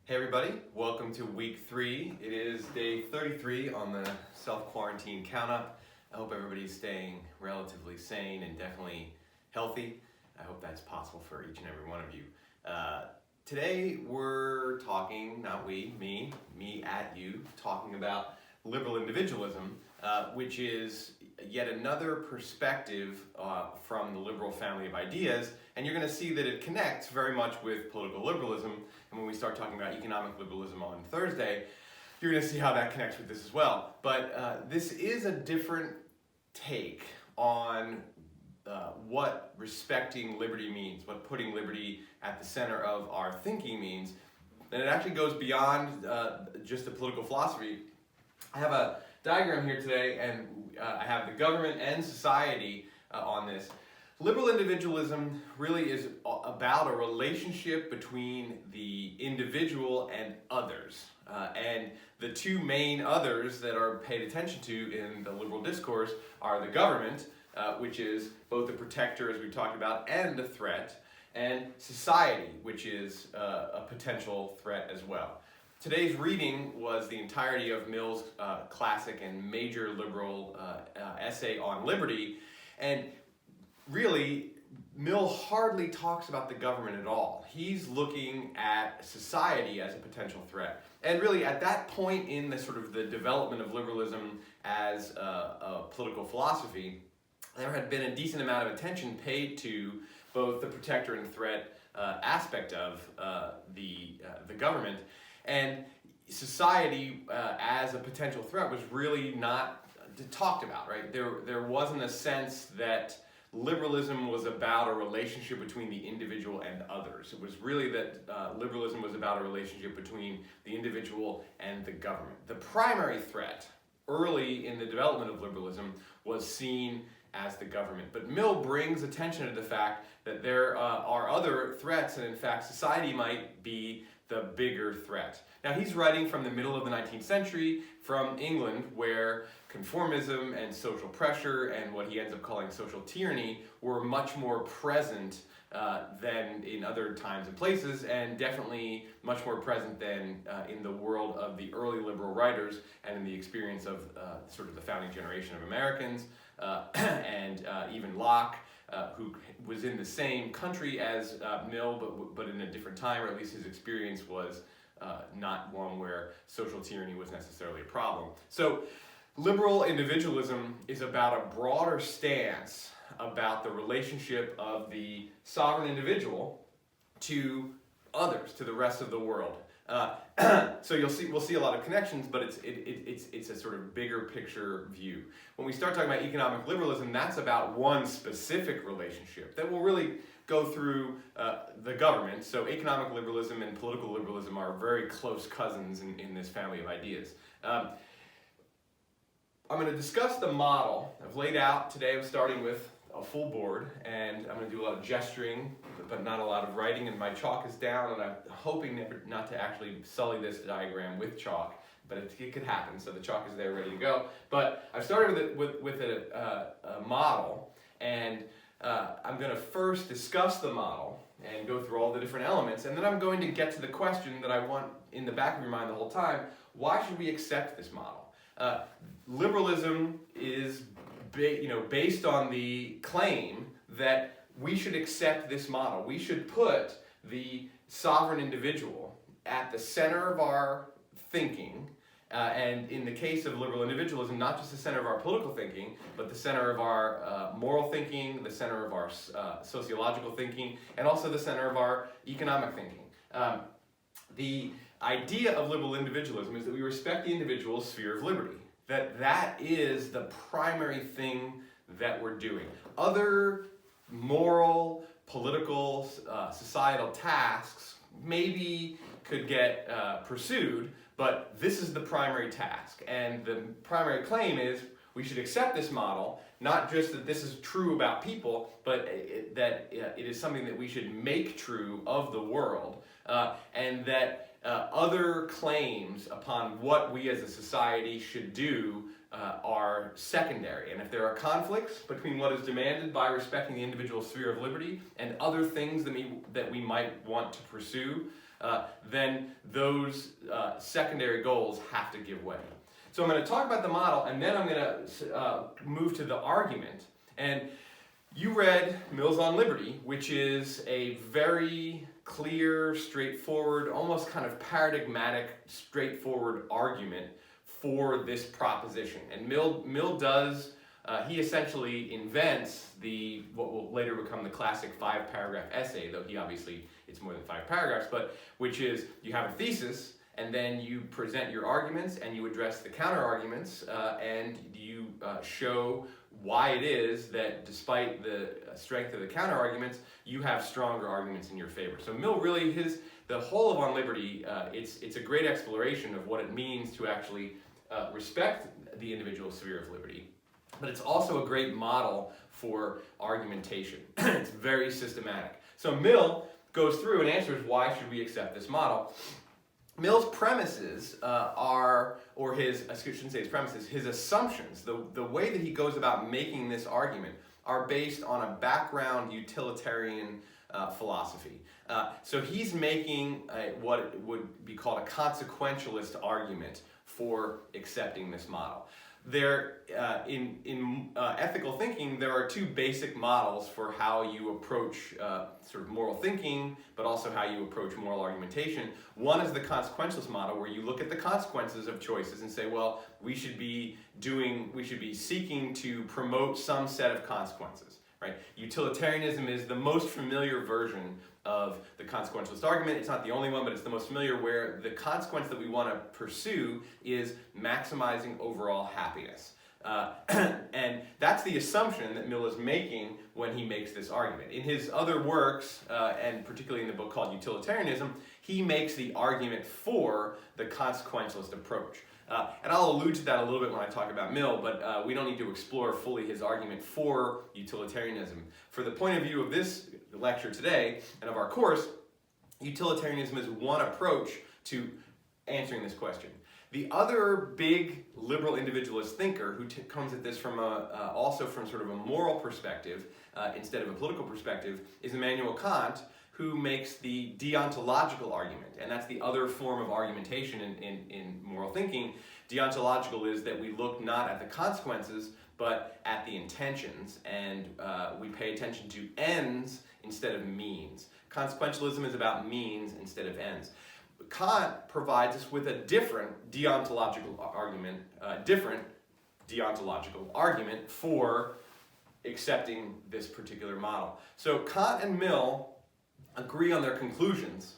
Hey everybody, welcome to week 3. It is day 33 on the self-quarantine count-up. I hope everybody's staying relatively sane and definitely healthy. I hope that's possible for each and every one of you. Today we're talking, not we, me at you, talking about liberal individualism, which is yet another perspective from the liberal family of ideas, and you're going to see that it connects very much with political liberalism. And when we start talking about economic liberalism on Thursday, you're going to see how that connects with this as well. But this is a different take on what respecting liberty means, what putting liberty at the center of our thinking means. And it actually goes beyond just a political philosophy. I have a diagram here today, and I have the government and society on this. Liberal individualism really is about a relationship between the individual and others. And the two main others that are paid attention to in the liberal discourse are the government, which is both a protector, as we talked about, and a threat, and society, which is a potential threat as well. Today's reading was the entirety of Mill's classic and major liberal essay on liberty, and really, Mill hardly talks about the government at all. He's looking at society as a potential threat. And really, at that point in the sort of the development of liberalism as a political philosophy, there had been a decent amount of attention paid to both the protector and threat aspect of the government. And society as a potential threat was really not talked about, right? There wasn't a sense that liberalism was about a relationship between the individual and others. It was really that liberalism was about a relationship between the individual and the government. The primary threat early in the development of liberalism was seen as the government. But Mill brings attention to the fact that there are other threats, and in fact society might be the bigger threat. Now he's writing from the middle of the 19th century from England, where conformism and social pressure and what he ends up calling social tyranny were much more present than in other times and places, and definitely much more present than in the world of the early liberal writers and in the experience of sort of the founding generation of Americans and even Locke, who was in the same country as Mill, but in a different time, or at least his experience was not one where social tyranny was necessarily a problem. So liberal individualism is about a broader stance about the relationship of the sovereign individual to others, to the rest of the world. So we'll see a lot of connections, but it's a sort of bigger picture view. When we start talking about economic liberalism, that's about one specific relationship that will really go through the government. So economic liberalism and political liberalism are very close cousins in this family of ideas. I'm going to discuss the model I've laid out today. I'm starting with a full board, and I'm going to do a lot of gesturing, but not a lot of writing, and my chalk is down, and I'm hoping not to actually sully this diagram with chalk, but it could happen, so the chalk is there ready to go. But I've started with a model, and I'm going to first discuss the model and go through all the different elements, and then I'm going to get to the question that I want in the back of your mind the whole time: why should we accept this model? Liberalism is based on the claim that we should accept this model. We should put the sovereign individual at the center of our thinking, and in the case of liberal individualism, not just the center of our political thinking, but the center of our moral thinking, the center of our sociological thinking, and also the center of our economic thinking. The idea of liberal individualism is that we respect the individual's sphere of liberty. That is the primary thing that we're doing. Other moral, political, societal tasks maybe could get pursued, but this is the primary task. And the primary claim is we should accept this model, not just that this is true about people, but that it is something that we should make true of the world, and that other claims upon what we as a society should do are secondary. And if there are conflicts between what is demanded by respecting the individual sphere of liberty and other things that we might want to pursue, then those secondary goals have to give way. So I'm going to talk about the model, and then I'm going to move to the argument. And you read Mill's On Liberty, which is a very clear, straightforward, almost kind of paradigmatic, straightforward argument for this proposition. And Mill does, he essentially invents what will later become the classic 5-paragraph essay, though it's more than 5 paragraphs, but which is you have a thesis, and then you present your arguments, and you address the counter-arguments, and you show why it is that despite the strength of the counter-arguments, you have stronger arguments in your favor. So Mill really, the whole of On Liberty, it's a great exploration of what it means to actually respect the individual sphere of liberty, but it's also a great model for argumentation. It's very systematic. So Mill goes through and answers why should we accept this model. Mill's premises his assumptions, the way that he goes about making this argument are based on a background utilitarian philosophy. So he's making what would be called a consequentialist argument for accepting this model. In ethical thinking, there are 2 basic models for how you approach sort of moral thinking, but also how you approach moral argumentation. One is the consequentialist model, where you look at the consequences of choices and say, well, we should be seeking to promote some set of consequences, right? Utilitarianism is the most familiar version of the consequentialist argument. It's not the only one, but it's the most familiar, where the consequence that we want to pursue is maximizing overall happiness. And that's the assumption that Mill is making when he makes this argument. In his other works, and particularly in the book called Utilitarianism, he makes the argument for the consequentialist approach. And I'll allude to that a little bit when I talk about Mill, but we don't need to explore fully his argument for utilitarianism. For the point of view of this lecture today and of our course, utilitarianism is one approach to answering this question. The other big liberal individualist thinker who comes at this from also from sort of a moral perspective instead of a political perspective is Immanuel Kant, who makes the deontological argument. And that's the other form of argumentation in moral thinking. Deontological is that we look not at the consequences, but at the intentions, and we pay attention to ends instead of means. Consequentialism is about means instead of ends. Kant provides us with a different deontological argument for accepting this particular model. So Kant and Mill agree on their conclusions,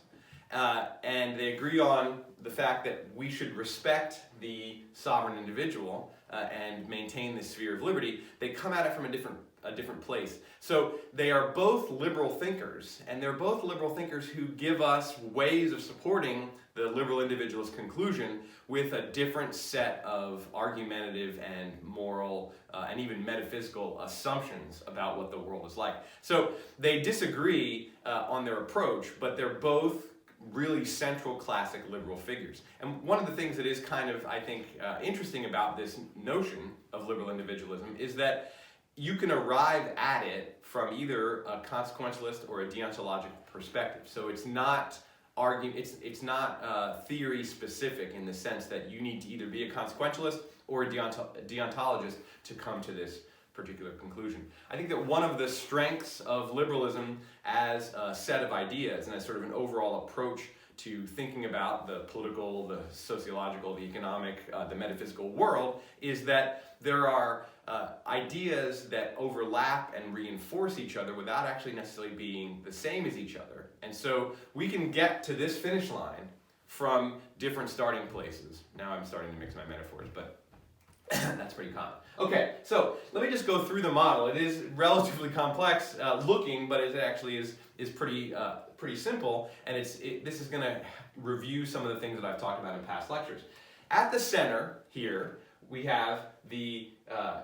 and they agree on the fact that we should respect the sovereign individual and maintain the sphere of liberty. They come at it from a different place. So they are both liberal thinkers, and they're both liberal thinkers who give us ways of supporting the liberal individualist conclusion with a different set of argumentative and moral and even metaphysical assumptions about what the world is like. So they disagree on their approach, but they're both really central classic liberal figures. And one of the things that is kind of, I think, interesting about this notion of liberal individualism is that you can arrive at it from either a consequentialist or a deontological perspective. So it's not it's not theory specific in the sense that you need to either be a consequentialist or a deontologist to come to this particular conclusion. I think that one of the strengths of liberalism as a set of ideas and as sort of an overall approach to thinking about the political, the sociological, the economic, the metaphysical world is that there are ideas that overlap and reinforce each other without actually necessarily being the same as each other. And so we can get to this finish line from different starting places. Now I'm starting to mix my metaphors, but that's pretty common. Okay, so let me just go through the model. It is relatively complex looking, but it actually is pretty simple, and this is going to review some of the things that I've talked about in past lectures. At the center here, we have the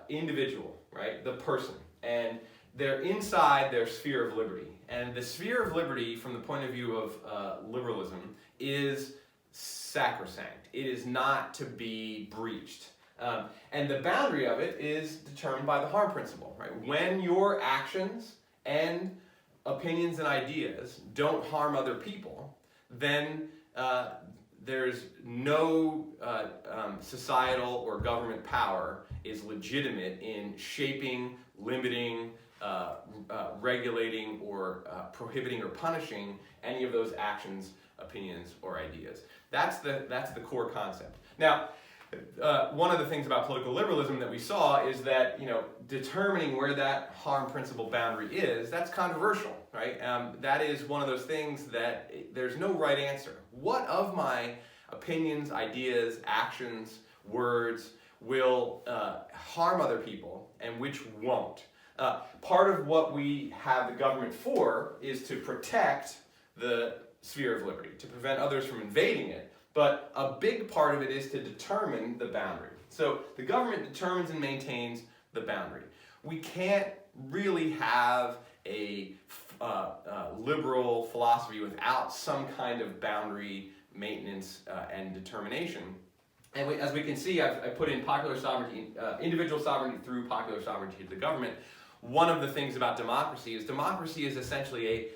individual, right, the person, and they're inside their sphere of liberty. And the sphere of liberty, from the point of view of liberalism, is sacrosanct. It is not to be breached. And the boundary of it is determined by the harm principle, right? When your actions and opinions and ideas don't harm other people, then there's no societal or government power is legitimate in shaping, limiting, regulating, or prohibiting or punishing any of those actions, opinions, or ideas. That's the core concept. Now, one of the things about political liberalism that we saw is that, determining where that harm principle boundary is, that's controversial, right? That is one of those things that there's no right answer. What of my opinions, ideas, actions, words will harm other people and which won't? Part of what we have the government for is to protect the sphere of liberty, to prevent others from invading it. But a big part of it is to determine the boundary. So the government determines and maintains the boundary. We can't really have a liberal philosophy without some kind of boundary maintenance and determination. And as we can see, I put in popular sovereignty, individual sovereignty through popular sovereignty to the government. One of the things about democracy is essentially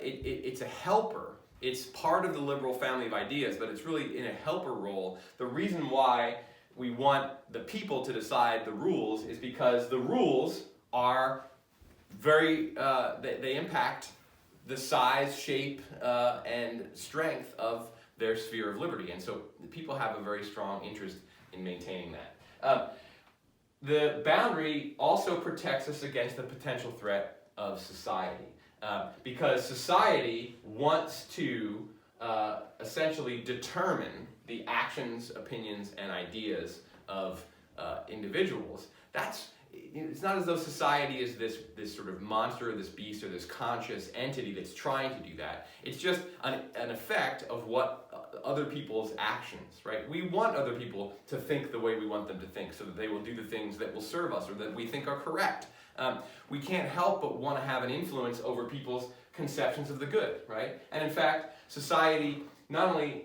it's a helper. It's part of the liberal family of ideas, but it's really in a helper role. The reason why we want the people to decide the rules is because the rules are they impact the size, shape, and strength of their sphere of liberty. And so people have a very strong interest in maintaining that. The boundary also protects us against the potential threat of society. Because society wants to essentially determine the actions, opinions, and ideas of individuals. It's not as though society is this sort of monster, or this beast, or this conscious entity that's trying to do that. It's just an effect of what other people's actions, right? We want other people to think the way we want them to think so that they will do the things that will serve us or that we think are correct. We can't help but want to have an influence over people's conceptions of the good, right? And in fact, society not only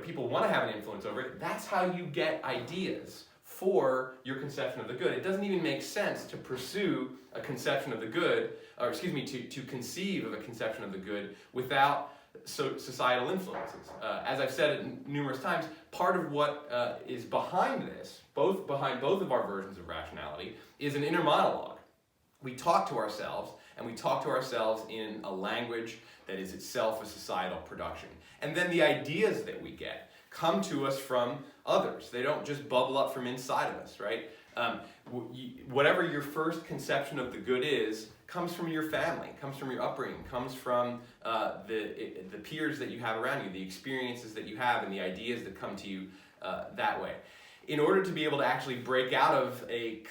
people want to have an influence over it, that's how you get ideas for your conception of the good. It doesn't even make sense to pursue a conception of the good, to conceive of a conception of the good without societal influences. As I've said it numerous times, part of what is behind this, behind both of our versions of rationality, is an inner monologue. We talk to ourselves, and we talk to ourselves in a language that is itself a societal production. And then the ideas that we get come to us from others. They don't just bubble up from inside of us, right? Whatever your first conception of the good is, comes from your family, comes from your upbringing, comes from the peers that you have around you, the experiences that you have, and the ideas that come to you that way. In order to be able to actually break out of a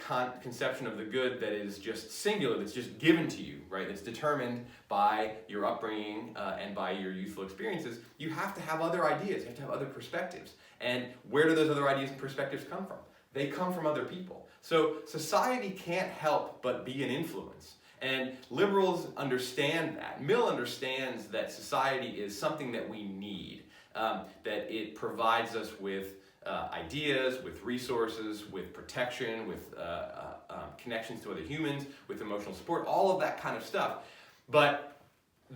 conception of the good that is just singular, that's just given to you, right, that's determined by your upbringing and by your youthful experiences, you have to have other ideas, you have to have other perspectives. And where do those other ideas and perspectives come from? They come from other people. So society can't help but be an influence. And liberals understand that. Mill understands that society is something that we need, that it provides us with ideas, with resources, with protection, with connections to other humans, with emotional support, all of that kind of stuff. But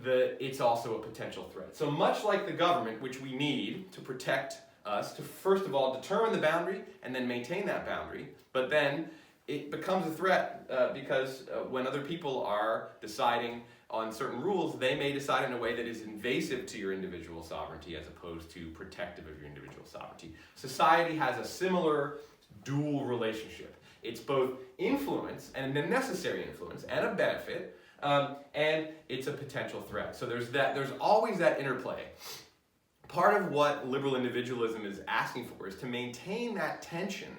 it's also a potential threat. So much like the government, which we need to protect us, to first of all determine the boundary and then maintain that boundary, but then it becomes a threat because when other people are deciding on certain rules, they may decide in a way that is invasive to your individual sovereignty as opposed to protective of your individual sovereignty. Society has a similar dual relationship. It's both influence, and a necessary influence, and a benefit, and it's a potential threat. So there's always that interplay. Part of what liberal individualism is asking for is to maintain that tension,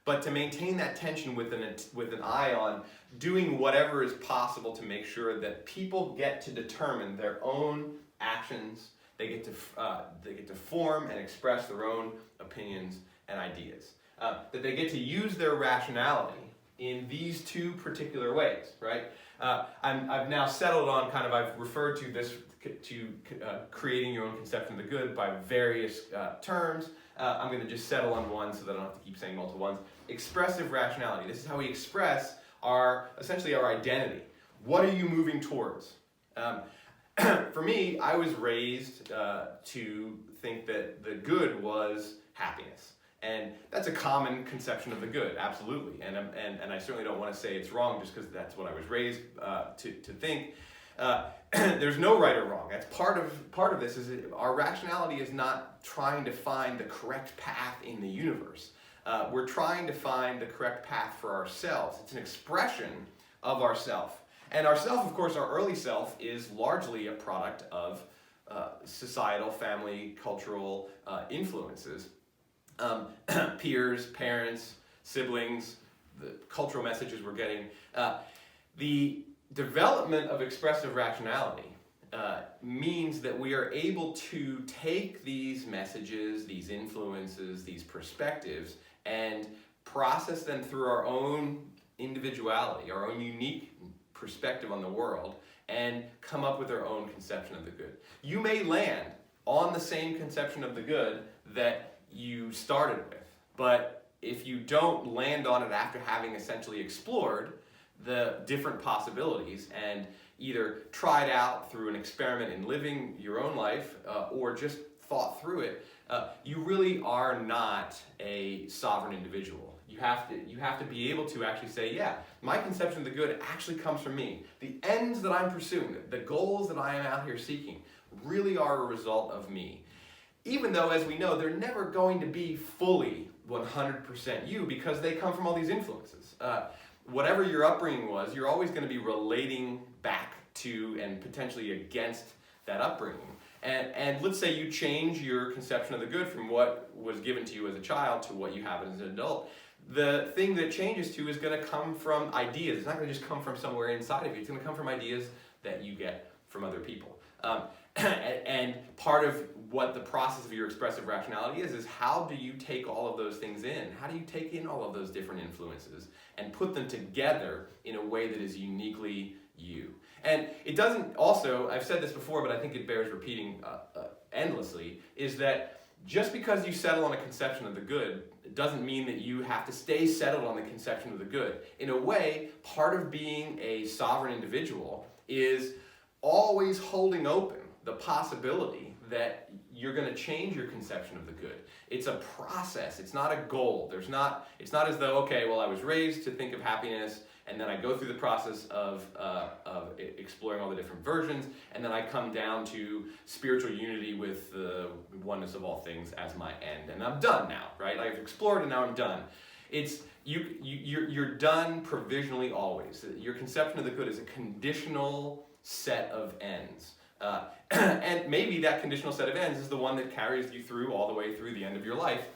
but to maintain that tension with an eye on doing whatever is possible to make sure that people get to determine their own actions. They get to form and express their own opinions and ideas. That they get to use their rationality in these two particular ways, right? I've now settled on I've referred to this to creating your own conception of the good by various terms. I'm going to just settle on one so that I don't have to keep saying multiple ones. Expressive rationality. This is how we express essentially our identity. What are you moving towards? For me, I was raised to think that the good was happiness. And that's a common conception of the good, absolutely. And I certainly don't want to say it's wrong just because that's what I was raised to think. There's no right or wrong. That's part of this is our rationality is not trying to find the correct path in the universe. We're trying to find the correct path for ourselves. It's an expression of ourself. And ourself, of course, our early self is largely a product of societal, family, cultural influences. Peers, parents, siblings, the cultural messages we're getting. The development of expressive rationality means that we are able to take these messages, these influences, these perspectives, and process them through our own individuality, our own unique perspective on the world, and come up with our own conception of the good. You may land on the same conception of the good that you started with, but if you don't land on it after having essentially explored the different possibilities and either tried out through an experiment in living your own life or just thought through it, you really are not a sovereign individual. You have to be able to actually say, yeah, my conception of the good actually comes from me. The ends that I'm pursuing, the goals that I am out here seeking, really are a result of me. Even though, as we know, they're never going to be fully 100% you because they come from all these influences. Whatever your upbringing was, you're always going to be relating back to and potentially against that upbringing. And let's say you change your conception of the good from what was given to you as a child to what you have as an adult. The thing that changes to is going to come from ideas. It's not going to just come from somewhere inside of you. It's going to come from ideas that you get from other people. And part of what the process of your expressive rationality is how do you take all of those things in? How do you take in all of those different influences and put them together in a way that is uniquely you? And it doesn't also, I've said this before, but I think it bears repeating endlessly, is that just because you settle on a conception of the good, it doesn't mean that you have to stay settled on the conception of the good. In a way, part of being a sovereign individual is always holding open the possibility that you're going to change your conception of the good. It's a process. It's not a goal. It's not as though, okay, well, I was raised to think of happiness, and then I go through the process of exploring all the different versions, and then I come down to spiritual unity with the oneness of all things as my end, and I'm done now, right? I've explored and now I'm done. You're done provisionally always. Your conception of the good is a conditional set of ends. And maybe that conditional set of ends is the one that carries you through all the way through the end of your life.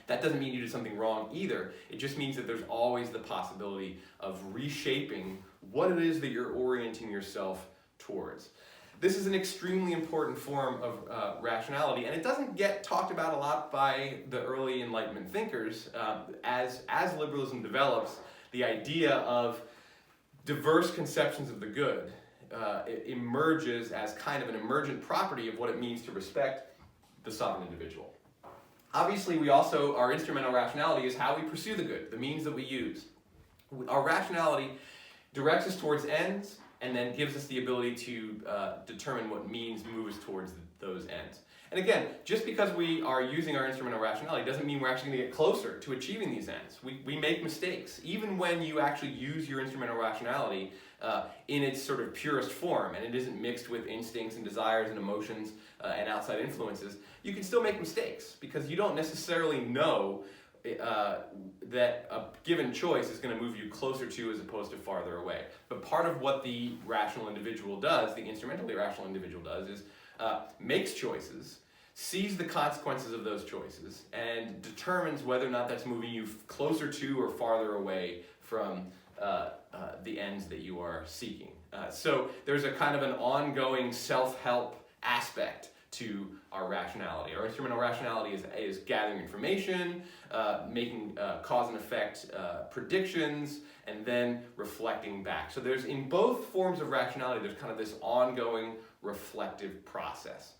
That doesn't mean you did something wrong either. It just means that there's always the possibility of reshaping what it is that you're orienting yourself towards. This is an extremely important form of rationality, and it doesn't get talked about a lot by the early Enlightenment thinkers. As liberalism develops, the idea of diverse conceptions of the good it emerges as kind of an emergent property of what it means to respect the sovereign individual. Obviously, our instrumental rationality is how we pursue the good, the means that we use. Our rationality directs us towards ends and then gives us the ability to determine what means move us towards those ends. And again, just because we are using our instrumental rationality doesn't mean we're actually going to get closer to achieving these ends. We make mistakes. Even when you actually use your instrumental rationality in its sort of purest form, and it isn't mixed with instincts and desires and emotions and outside influences, you can still make mistakes because you don't necessarily know that a given choice is going to move you closer to as opposed to farther away. But part of what the rational individual does, the instrumentally rational individual does, is makes choices, sees the consequences of those choices, and determines whether or not that's moving you closer to or farther away from the ends that you are seeking. So there's a kind of an ongoing self-help aspect to our rationality. Our instrumental rationality is gathering information, making cause and effect predictions, and then reflecting back. So there's, in both forms of rationality, there's kind of this ongoing reflective process.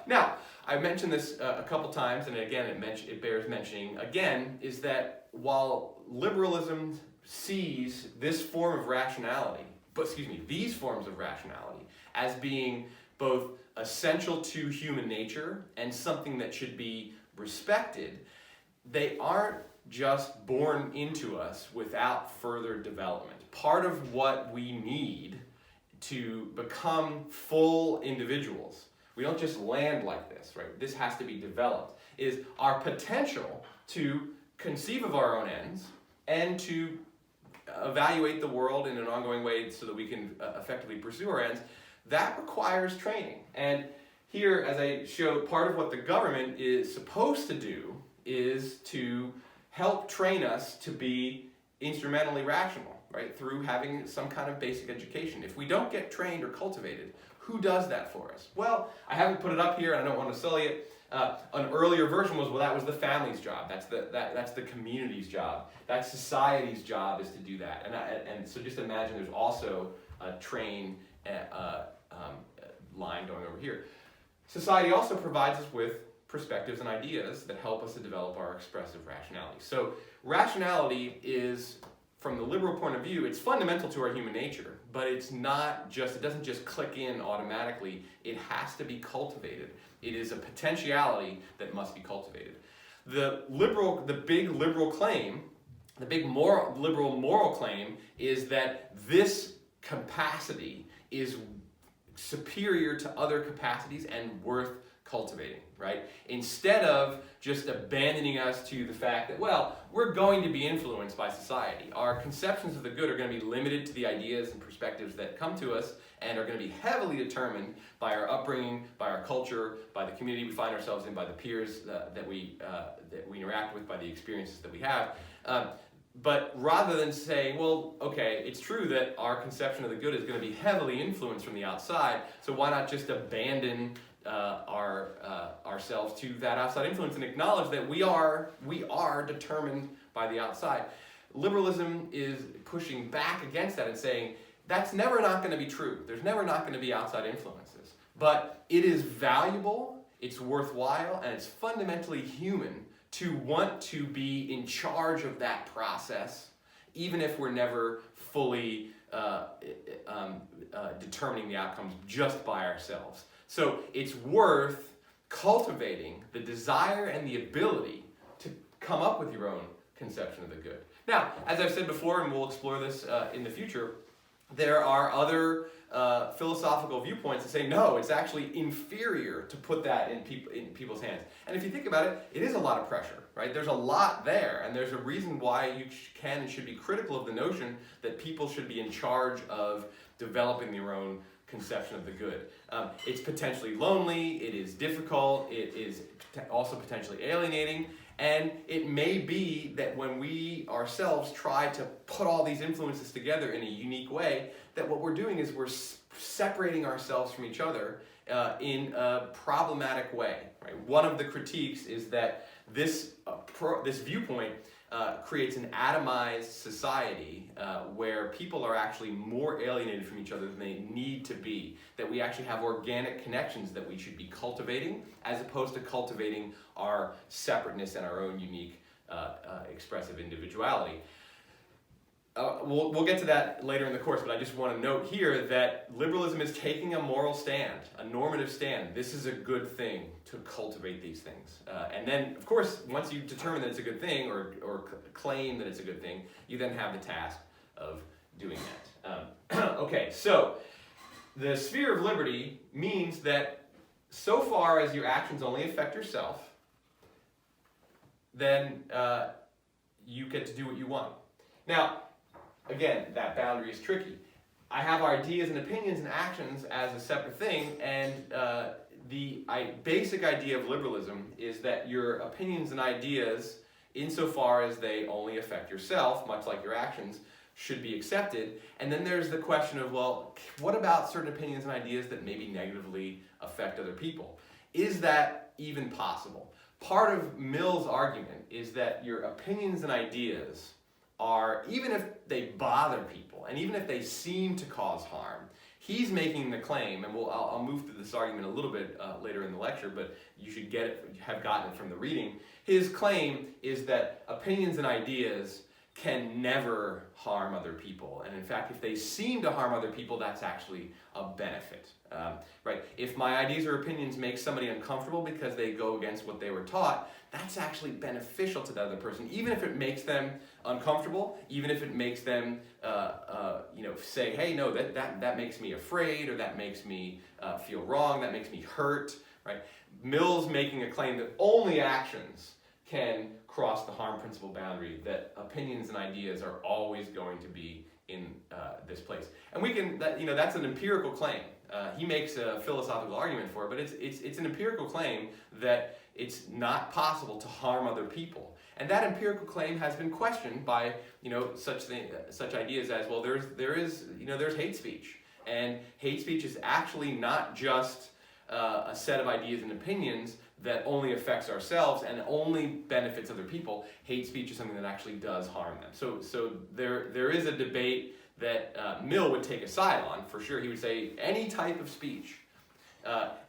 Now, I mentioned this a couple times, and again, it bears mentioning again, is that while liberalism sees this form of rationality these forms of rationality as being both essential to human nature and something that should be respected, they aren't just born into us without further development. Part of what we need to become full individuals, we don't just land like this, right? This has to be developed, is our potential to conceive of our own ends and to evaluate the world in an ongoing way so that we can effectively pursue our ends. That requires training. And here, as I showed, part of what the government is supposed to do is to help train us to be instrumentally rational, right? Through having some kind of basic education. If we don't get trained or cultivated, who does that for us? Well, I haven't put it up here, and I don't want to sully it. An earlier version was, well, that was the family's job. That's the community's job. That's society's job, is to do that. And so just imagine there's also a train line going over here. Society also provides us with perspectives and ideas that help us to develop our expressive rationality. So rationality is, from the liberal point of view, it's fundamental to our human nature, but it doesn't just click in automatically. It has to be cultivated. It is a potentiality that must be cultivated. The big liberal moral claim is that this capacity is superior to other capacities and worth cultivating, right? Instead of just abandoning us to the fact that, well, we're going to be influenced by society. Our conceptions of the good are going to be limited to the ideas and perspectives that come to us and are going to be heavily determined by our upbringing, by our culture, by the community we find ourselves in, by the peers that we interact with, by the experiences that we have. But rather than say, well, okay, it's true that our conception of the good is going to be heavily influenced from the outside, so why not just abandon ourselves to that outside influence and acknowledge that we are determined by the outside. Liberalism is pushing back against that and saying that's never not going to be true. There's never not going to be outside influences. But it is valuable, it's worthwhile, and it's fundamentally human to want to be in charge of that process, even if we're never fully determining the outcomes just by ourselves. So it's worth cultivating the desire and the ability to come up with your own conception of the good. Now, as I've said before, and we'll explore this in the future, there are other philosophical viewpoints that say, no, it's actually inferior to put that in people's hands. And if you think about it, it is a lot of pressure, right? There's a lot there, and there's a reason why you can and should be critical of the notion that people should be in charge of developing their own conception of the good. It's potentially lonely, it is difficult, it is also potentially alienating, and it may be that when we ourselves try to put all these influences together in a unique way, that what we're doing is we're separating ourselves from each other in a problematic way. Right? One of the critiques is that this viewpoint creates an atomized society where people are actually more alienated from each other than they need to be, that we actually have organic connections that we should be cultivating as opposed to cultivating our separateness and our own unique expressive individuality. We'll get to that later in the course, but I just want to note here that liberalism is taking a moral stand, a normative stand. This is a good thing to cultivate these things. And then, of course, once you determine that it's a good thing or claim that it's a good thing, you then have the task of doing that. Okay, so the sphere of liberty means that so far as your actions only affect yourself, then you get to do what you want. Now, again, that boundary is tricky. I have ideas and opinions and actions as a separate thing, and the basic idea of liberalism is that your opinions and ideas, insofar as they only affect yourself, much like your actions, should be accepted. And then there's the question of, well, what about certain opinions and ideas that maybe negatively affect other people? Is that even possible? Part of Mill's argument is that your opinions and ideas are, even if they bother people, and even if they seem to cause harm, he's making the claim, and I'll move through this argument a little bit later in the lecture, but you should have gotten it from the reading. His claim is that opinions and ideas can never harm other people. And in fact, if they seem to harm other people, that's actually a benefit. Right? If my ideas or opinions make somebody uncomfortable because they go against what they were taught, that's actually beneficial to the other person, even if it makes them uncomfortable, even if it makes them say, hey, no, that makes me afraid, or that makes me feel wrong, that makes me hurt. Right? Mill's making a claim that only actions can cross the harm principle boundary, that opinions and ideas are always going to be in this place. And we can, that's an empirical claim. He makes a philosophical argument for it, but it's an empirical claim that it's not possible to harm other people. And that empirical claim has been questioned by such ideas as, well, there's hate speech, and hate speech is actually not just a set of ideas and opinions that only affects ourselves and only benefits other people. Hate speech is something that actually does harm them. So there is a debate that Mill would take a side on, for sure. He would say any type of speech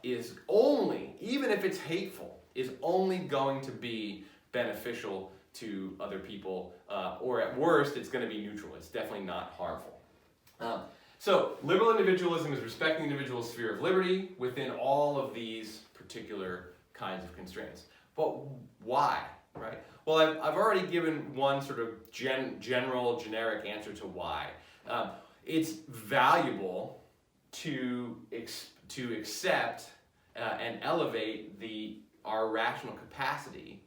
is only, even if it's hateful, is only going to be beneficial to other people, or at worst, it's going to be neutral. It's definitely not harmful. So liberal individualism is respecting the individual sphere of liberty within all of these particular kinds of constraints. But why, right? Well, I've already given one sort of general, generic answer to why. It's valuable to accept and elevate our rational capacity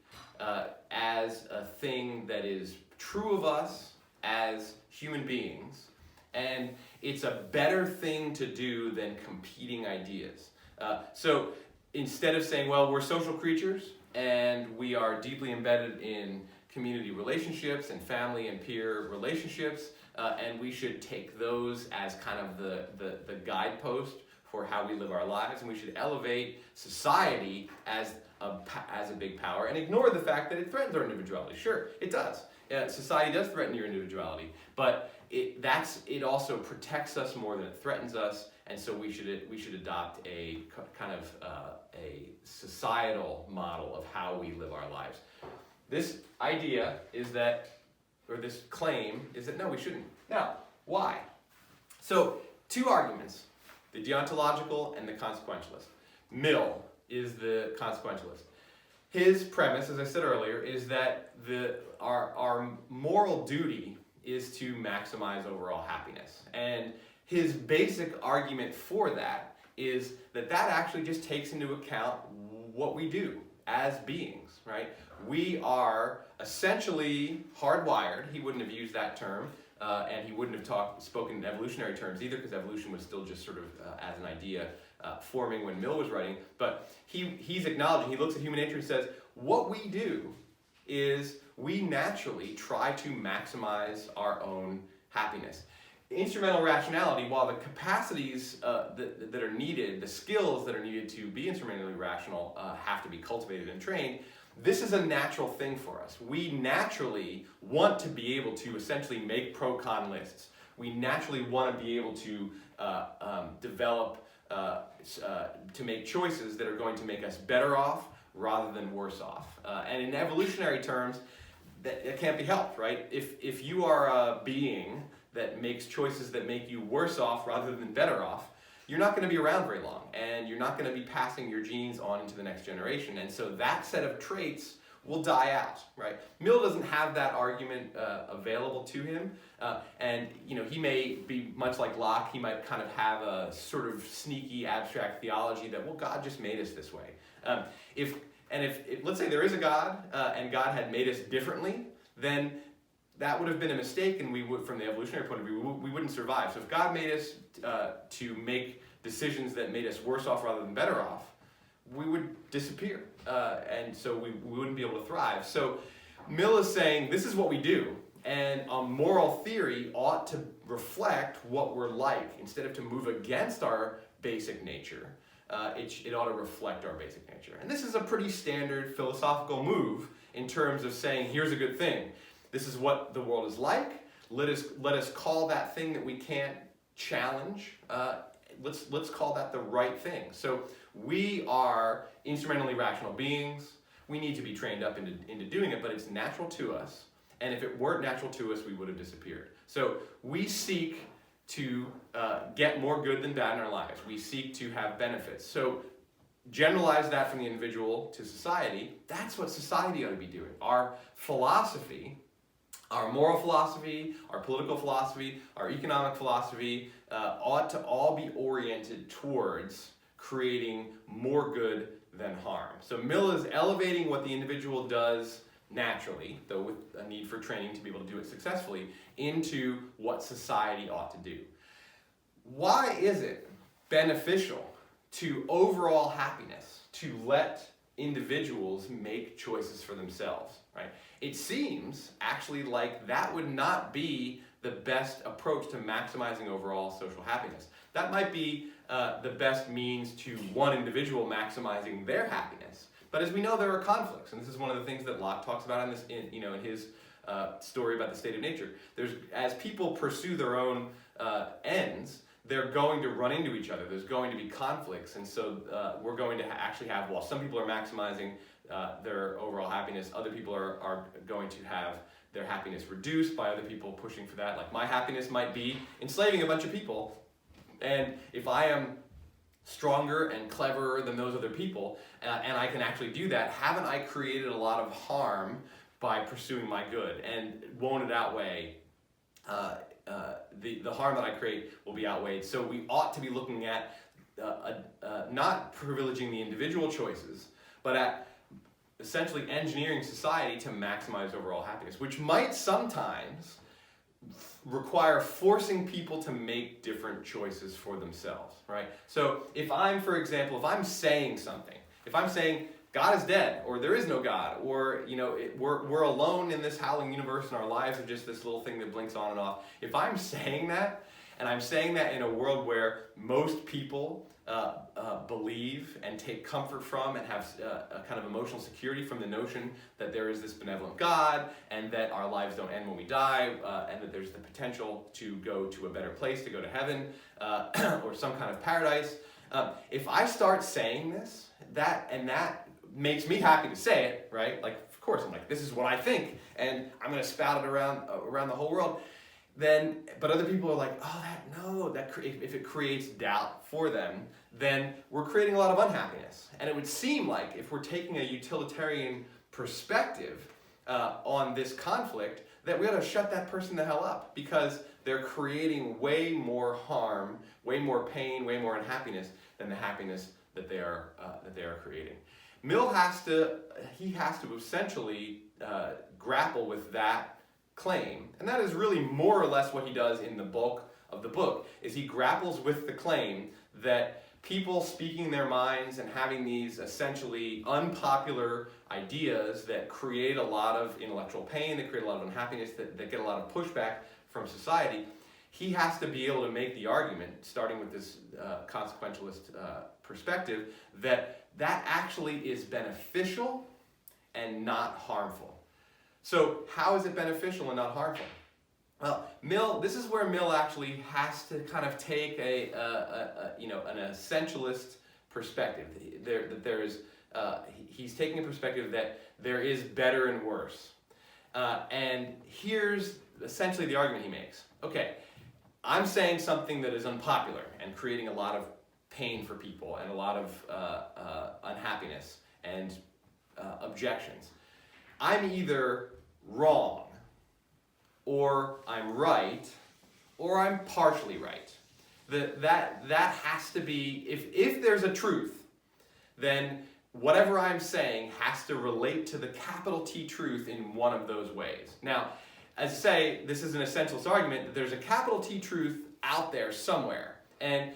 as a thing that is true of us as human beings, and it's a better thing to do than competing ideas. So instead of saying, well, we're social creatures and we are deeply embedded in community relationships and family and peer relationships, and we should take those as kind of the guidepost for how we live our lives, and we should elevate society as a big power and ignore the fact that it threatens our individuality. Sure, it does. Society does threaten your individuality, but it also protects us more than it threatens us, and so we should adopt a kind of a societal model of how we live our lives. This idea is that, or this claim is that no, we shouldn't. Now, why? So, two arguments: the deontological and the consequentialist. Mill is the consequentialist. His premise, as I said earlier, is that our moral duty is to maximize overall happiness. And his basic argument for that is that actually just takes into account what we do as beings, right? We are essentially hardwired. He wouldn't have used that term, and he wouldn't have spoken in evolutionary terms either, because evolution was still just sort of as an idea forming when Mill was writing. But he's acknowledging, he looks at human nature and says, what we do is we naturally try to maximize our own happiness. Instrumental rationality, while the capacities that are needed, the skills that are needed to be instrumentally rational have to be cultivated and trained, this is a natural thing for us. We naturally want to be able to essentially make pro-con lists. We naturally want to be able to develop, to make choices that are going to make us better off rather than worse off. And in evolutionary terms, that can't be helped, right? If you are a being that makes choices that make you worse off rather than better off, you're not going to be around very long, and you're not going to be passing your genes on into the next generation. And so that set of traits will die out, right? Mill doesn't have that argument available to him, and he may be much like Locke. He might kind of have a sort of sneaky abstract theology that, well, God just made us this way. If let's say there is a God, and God had made us differently, then that would have been a mistake, and we would, from the evolutionary point of view, we wouldn't survive. So if God made us to make decisions that made us worse off rather than better off, we would disappear, and so we wouldn't be able to thrive. So Mill is saying this is what we do, and a moral theory ought to reflect what we're like. Instead of to move against our basic nature, it ought to reflect our basic nature. And this is a pretty standard philosophical move in terms of saying, here's a good thing. This is what the world is like. Let us call that thing that we can't challenge. Let's call that the right thing. So we are instrumentally rational beings. We need to be trained up into doing it, but it's natural to us. and if it weren't natural to us, we would have disappeared. So we seek to get more good than bad in our lives. We seek to have benefits. So generalize that from the individual to society. That's what society ought to be doing. Our philosophy, our moral philosophy, our political philosophy, our economic philosophy ought to all be oriented towards creating more good than harm. So Mill is elevating what the individual does naturally, though with a need for training to be able to do it successfully, into what society ought to do. Why is it beneficial to overall happiness to let individuals make choices for themselves, right? It seems actually like that would not be the best approach to maximizing overall social happiness. That might be the best means to one individual maximizing their happiness. But as we know, there are conflicts, and this is one of the things that Locke talks about in his story about the state of nature. As people pursue their own ends, they're going to run into each other. There's going to be conflicts, and so we're going to actually have, while some people are maximizing their overall happiness, other people are going to have their happiness reduced by other people pushing for that. Like my happiness might be enslaving a bunch of people, and if I am stronger and cleverer than those other people, and I can actually do that, haven't I created a lot of harm by pursuing my good? And won't it outweigh the harm that I create will be outweighed. So we ought to be looking at not privileging the individual choices, but at essentially engineering society to maximize overall happiness, which might sometimes require forcing people to make different choices for themselves, right? So if I'm, for example, if I'm saying something, if I'm saying God is dead, or there is no God, or we're alone in this howling universe and our lives are just this little thing that blinks on and off. If I'm saying that, and I'm saying that in a world where most people believe and take comfort from and have a kind of emotional security from the notion that there is this benevolent God and that our lives don't end when we die, and that there's the potential to go to a better place, to go to heaven, or some kind of paradise. If I start saying this, that makes me happy to say it, right? Like, of course, I'm like, this is what I think, and I'm going to spout it around the whole world. But other people are like, if it creates doubt for them, then we're creating a lot of unhappiness. And it would seem like if we're taking a utilitarian perspective on this conflict, that we ought to shut that person the hell up, because they're creating way more harm, way more pain, way more unhappiness than the happiness that they are creating. Mill has to essentially grapple with that claim, and that is really more or less what he does in the bulk of the book, is he grapples with the claim that people speaking their minds and having these essentially unpopular ideas that create a lot of intellectual pain, that create a lot of unhappiness, that get a lot of pushback from society. He has to be able to make the argument, starting with this consequentialist perspective, that actually is beneficial and not harmful. So how is it beneficial and not harmful? Well, this is where Mill actually has to kind of take an essentialist perspective. He's taking a perspective that there is better and worse. And here's essentially the argument he makes. Okay, I'm saying something that is unpopular and creating a lot of pain for people and a lot of unhappiness and objections. I'm either wrong, or I'm right, or I'm partially right. That has to be, if there's a truth, then whatever I'm saying has to relate to the capital T truth in one of those ways. Now, as I say, this is an essentialist argument that there's a capital T truth out there somewhere, and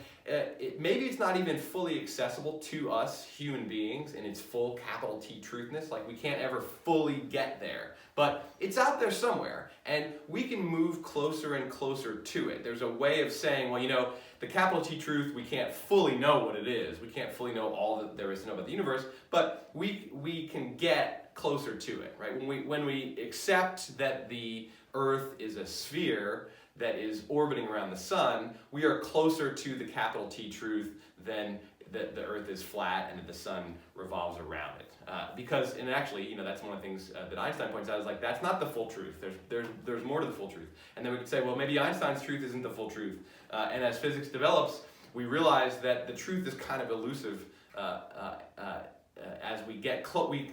maybe it's not even fully accessible to us human beings in its full capital T truthness. Like, we can't ever fully get there, but it's out there somewhere, and we can move closer and closer to it. There's a way of saying, well, the capital T truth, we can't fully know what it is. We can't fully know all that there is to know about the universe, but we can get closer to it, right? When we accept that the Earth is a sphere that is orbiting around the sun, we are closer to the capital T truth than that the Earth is flat and that the sun revolves around it. Because, and actually, that's one of the things that Einstein points out is like, that's not the full truth. There's more to the full truth. And then we could say, well, maybe Einstein's truth isn't the full truth. And as physics develops, we realize that the truth is kind of elusive as we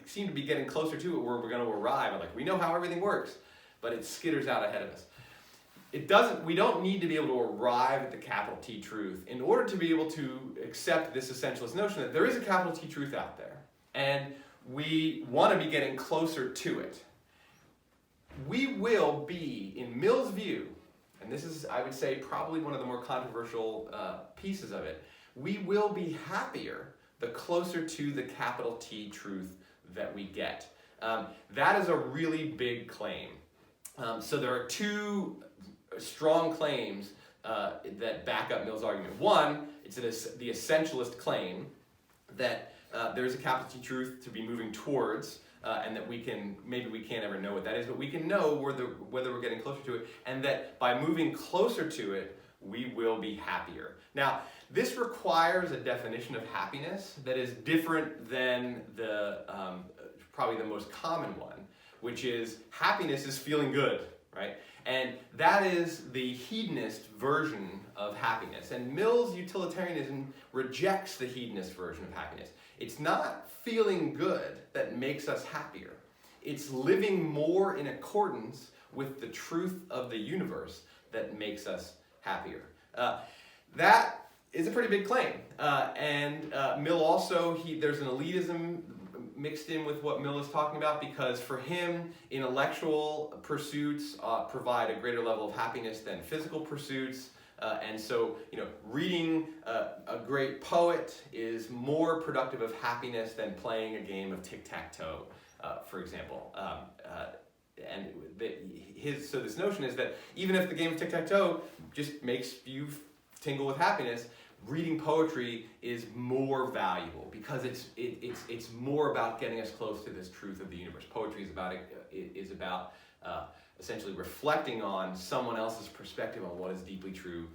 seem to be getting closer to it where we're going to arrive. Like, we know how everything works, but it skitters out ahead of us. We don't need to be able to arrive at the capital T truth in order to be able to accept this essentialist notion that there is a capital T truth out there, and we want to be getting closer to it. We will be, in Mill's view, and this is, I would say, probably one of the more controversial pieces of it, we will be happier the closer to the capital T truth that we get. That is a really big claim. So there are two strong claims that back up Mill's argument. One, it's the essentialist claim that there's a capital T truth to be moving towards, and that maybe we can't ever know what that is, but we can know whether we're getting closer to it, and that by moving closer to it, we will be happier. Now, this requires a definition of happiness that is different than probably the most common one, which is happiness is feeling good, right? And that is the hedonist version of happiness. And Mill's utilitarianism rejects the hedonist version of happiness. It's not feeling good that makes us happier. It's living more in accordance with the truth of the universe that makes us happier. That is a pretty big claim. And Mill also, there's an elitism mixed in with what Mill is talking about, because for him, intellectual pursuits provide a greater level of happiness than physical pursuits. And so, reading a great poet is more productive of happiness than playing a game of tic-tac-toe, for example. So this notion is that even if the game of tic-tac-toe just makes you tingle with happiness, reading poetry is more valuable because it's more about getting us close to this truth of the universe. Poetry is about essentially reflecting on someone else's perspective on what is deeply true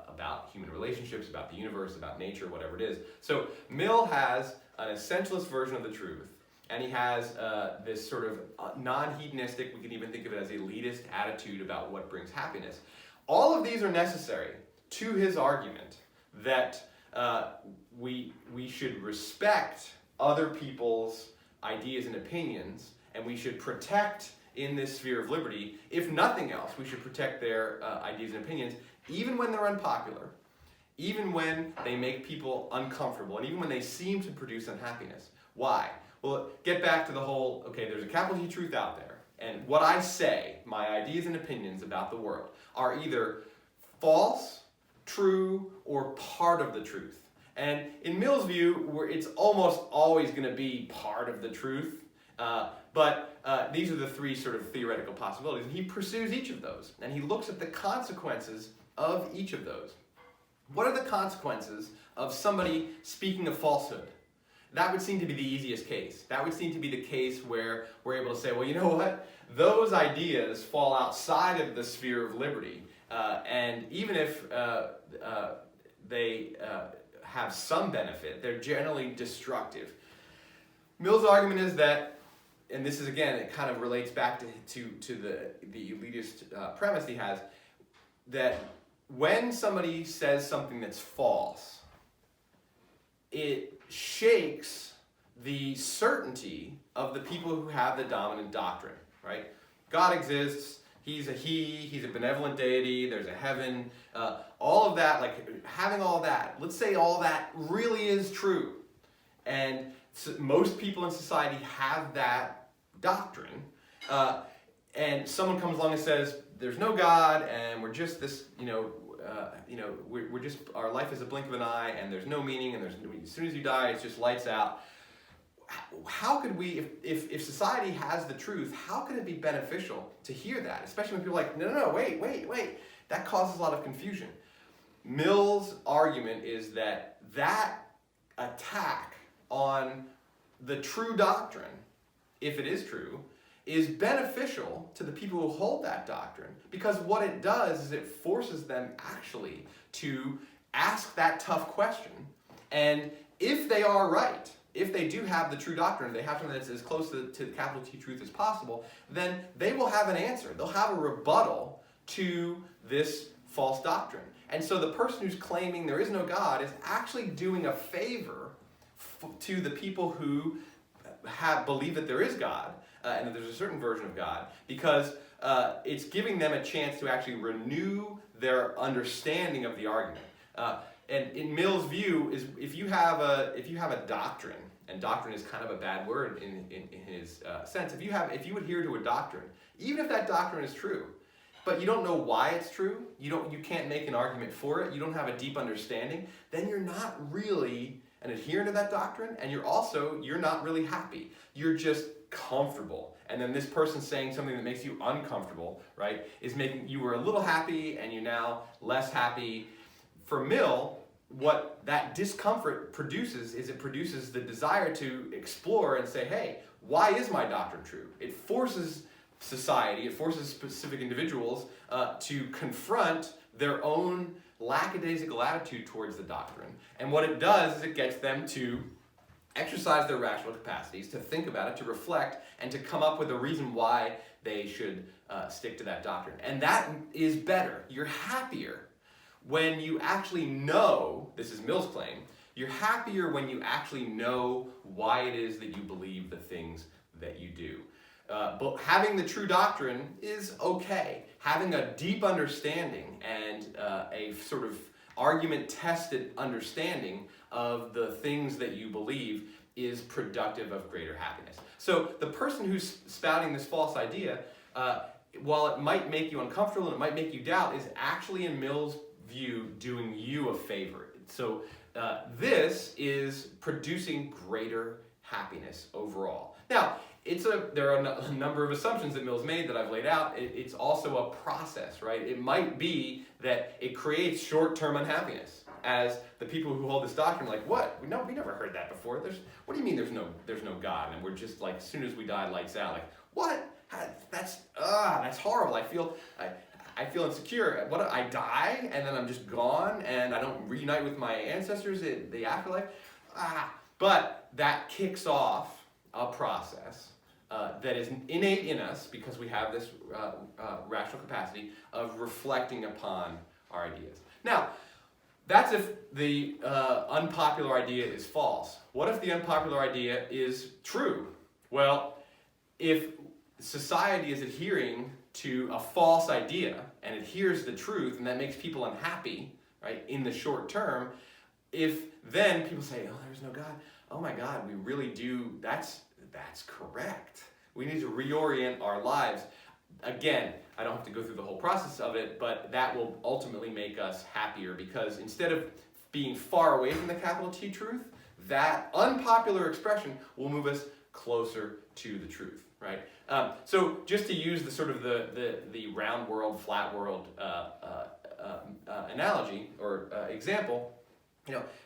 about human relationships, about the universe, about nature, whatever it is. So Mill has an essentialist version of the truth, and he has this sort of non-hedonistic, we can even think of it as elitist attitude about what brings happiness. All of these are necessary to his argument that we should respect other people's ideas and opinions, and we should protect in this sphere of liberty, if nothing else, we should protect their ideas and opinions, even when they're unpopular, even when they make people uncomfortable, and even when they seem to produce unhappiness. Why? Well, get back to the whole, okay, there's a capital T truth out there, and what I say, my ideas and opinions about the world, are either false, true, or part of the truth. And in Mill's view, it's almost always going to be part of the truth, but these are the three sort of theoretical possibilities, and he pursues each of those, and he looks at the consequences of each of those. What are the consequences of somebody speaking a falsehood? That would seem to be the easiest case. That would seem to be the case where we're able to say, well, you know what? Those ideas fall outside of the sphere of liberty. And even if they have some benefit, they're generally destructive. Mill's argument is that, and this is again, it kind of relates back to the elitist premise he has, that when somebody says something that's false, it shakes the certainty of the people who have the dominant doctrine, right? God exists. He's a benevolent deity, there's a heaven, all of that, like having all that, let's say all that really is true. And so most people in society have that doctrine, and someone comes along and says, there's no God, and we're just this, we're just, our life is a blink of an eye, and there's no meaning, and as soon as you die, it's just lights out. How could we, if society has the truth, how could it be beneficial to hear that? Especially when people are like, no, wait. That causes a lot of confusion. Mill's argument is that attack on the true doctrine, if it is true, is beneficial to the people who hold that doctrine, because what it does is it forces them actually to ask that tough question, and if they are right, if they do have the true doctrine, they have something that's as close to the capital T truth as possible, then they will have an answer. They'll have a rebuttal to this false doctrine. And so the person who's claiming there is no God is actually doing a favor to the people who believe that there is God, and that there's a certain version of God, because it's giving them a chance to actually renew their understanding of the argument. And in Mill's view, is if you have a doctrine, and doctrine is kind of a bad word in his sense. If you adhere to a doctrine, even if that doctrine is true, but you don't know why it's true, you can't make an argument for it, you don't have a deep understanding, then you're not really an adherent to that doctrine, and you're not really happy. You're just comfortable. And then this person saying something that makes you uncomfortable, right, is making you were a little happy and you're now less happy. For Mill, what that discomfort produces is it produces the desire to explore and say, hey, why is my doctrine true? It forces society, it forces specific individuals to confront their own lackadaisical attitude towards the doctrine. And what it does is it gets them to exercise their rational capacities, to think about it, to reflect, and to come up with a reason why they should stick to that doctrine. And that is better. You're happier when you actually know, this is Mill's claim, you're happier when you actually know why it is that you believe the things that you do. But having the true doctrine is okay. Having a deep understanding and a sort of argument-tested understanding of the things that you believe is productive of greater happiness. So the person who's spouting this false idea, while it might make you uncomfortable and it might make you doubt, is actually, in Mill's view, doing you a favor. So this is producing greater happiness overall. Now, there are a number of assumptions that Mill's made that I've laid out. It's also a process, right? It might be that it creates short-term unhappiness, as the people who hold this doctrine are like, what? We never heard that before. What do you mean there's no God? And we're just like, as soon as we die, lights out. Like, what? That's horrible. I feel insecure. What? I die and then I'm just gone and I don't reunite with my ancestors in the afterlife. But that kicks off a process that is innate in us because we have this rational capacity of reflecting upon our ideas. Now, that's if the unpopular idea is false. What if the unpopular idea is true? Well, if society is adhering to a false idea and adheres to the truth, and that makes people unhappy, right, in the short term, if then people say, oh, there's no God, oh my God, we really do, that's correct. We need to reorient our lives. Again, I don't have to go through the whole process of it, but that will ultimately make us happier because instead of being far away from the capital T truth, that unpopular expression will move us closer to the truth, right? So just to use the sort of the round world, flat world analogy or example,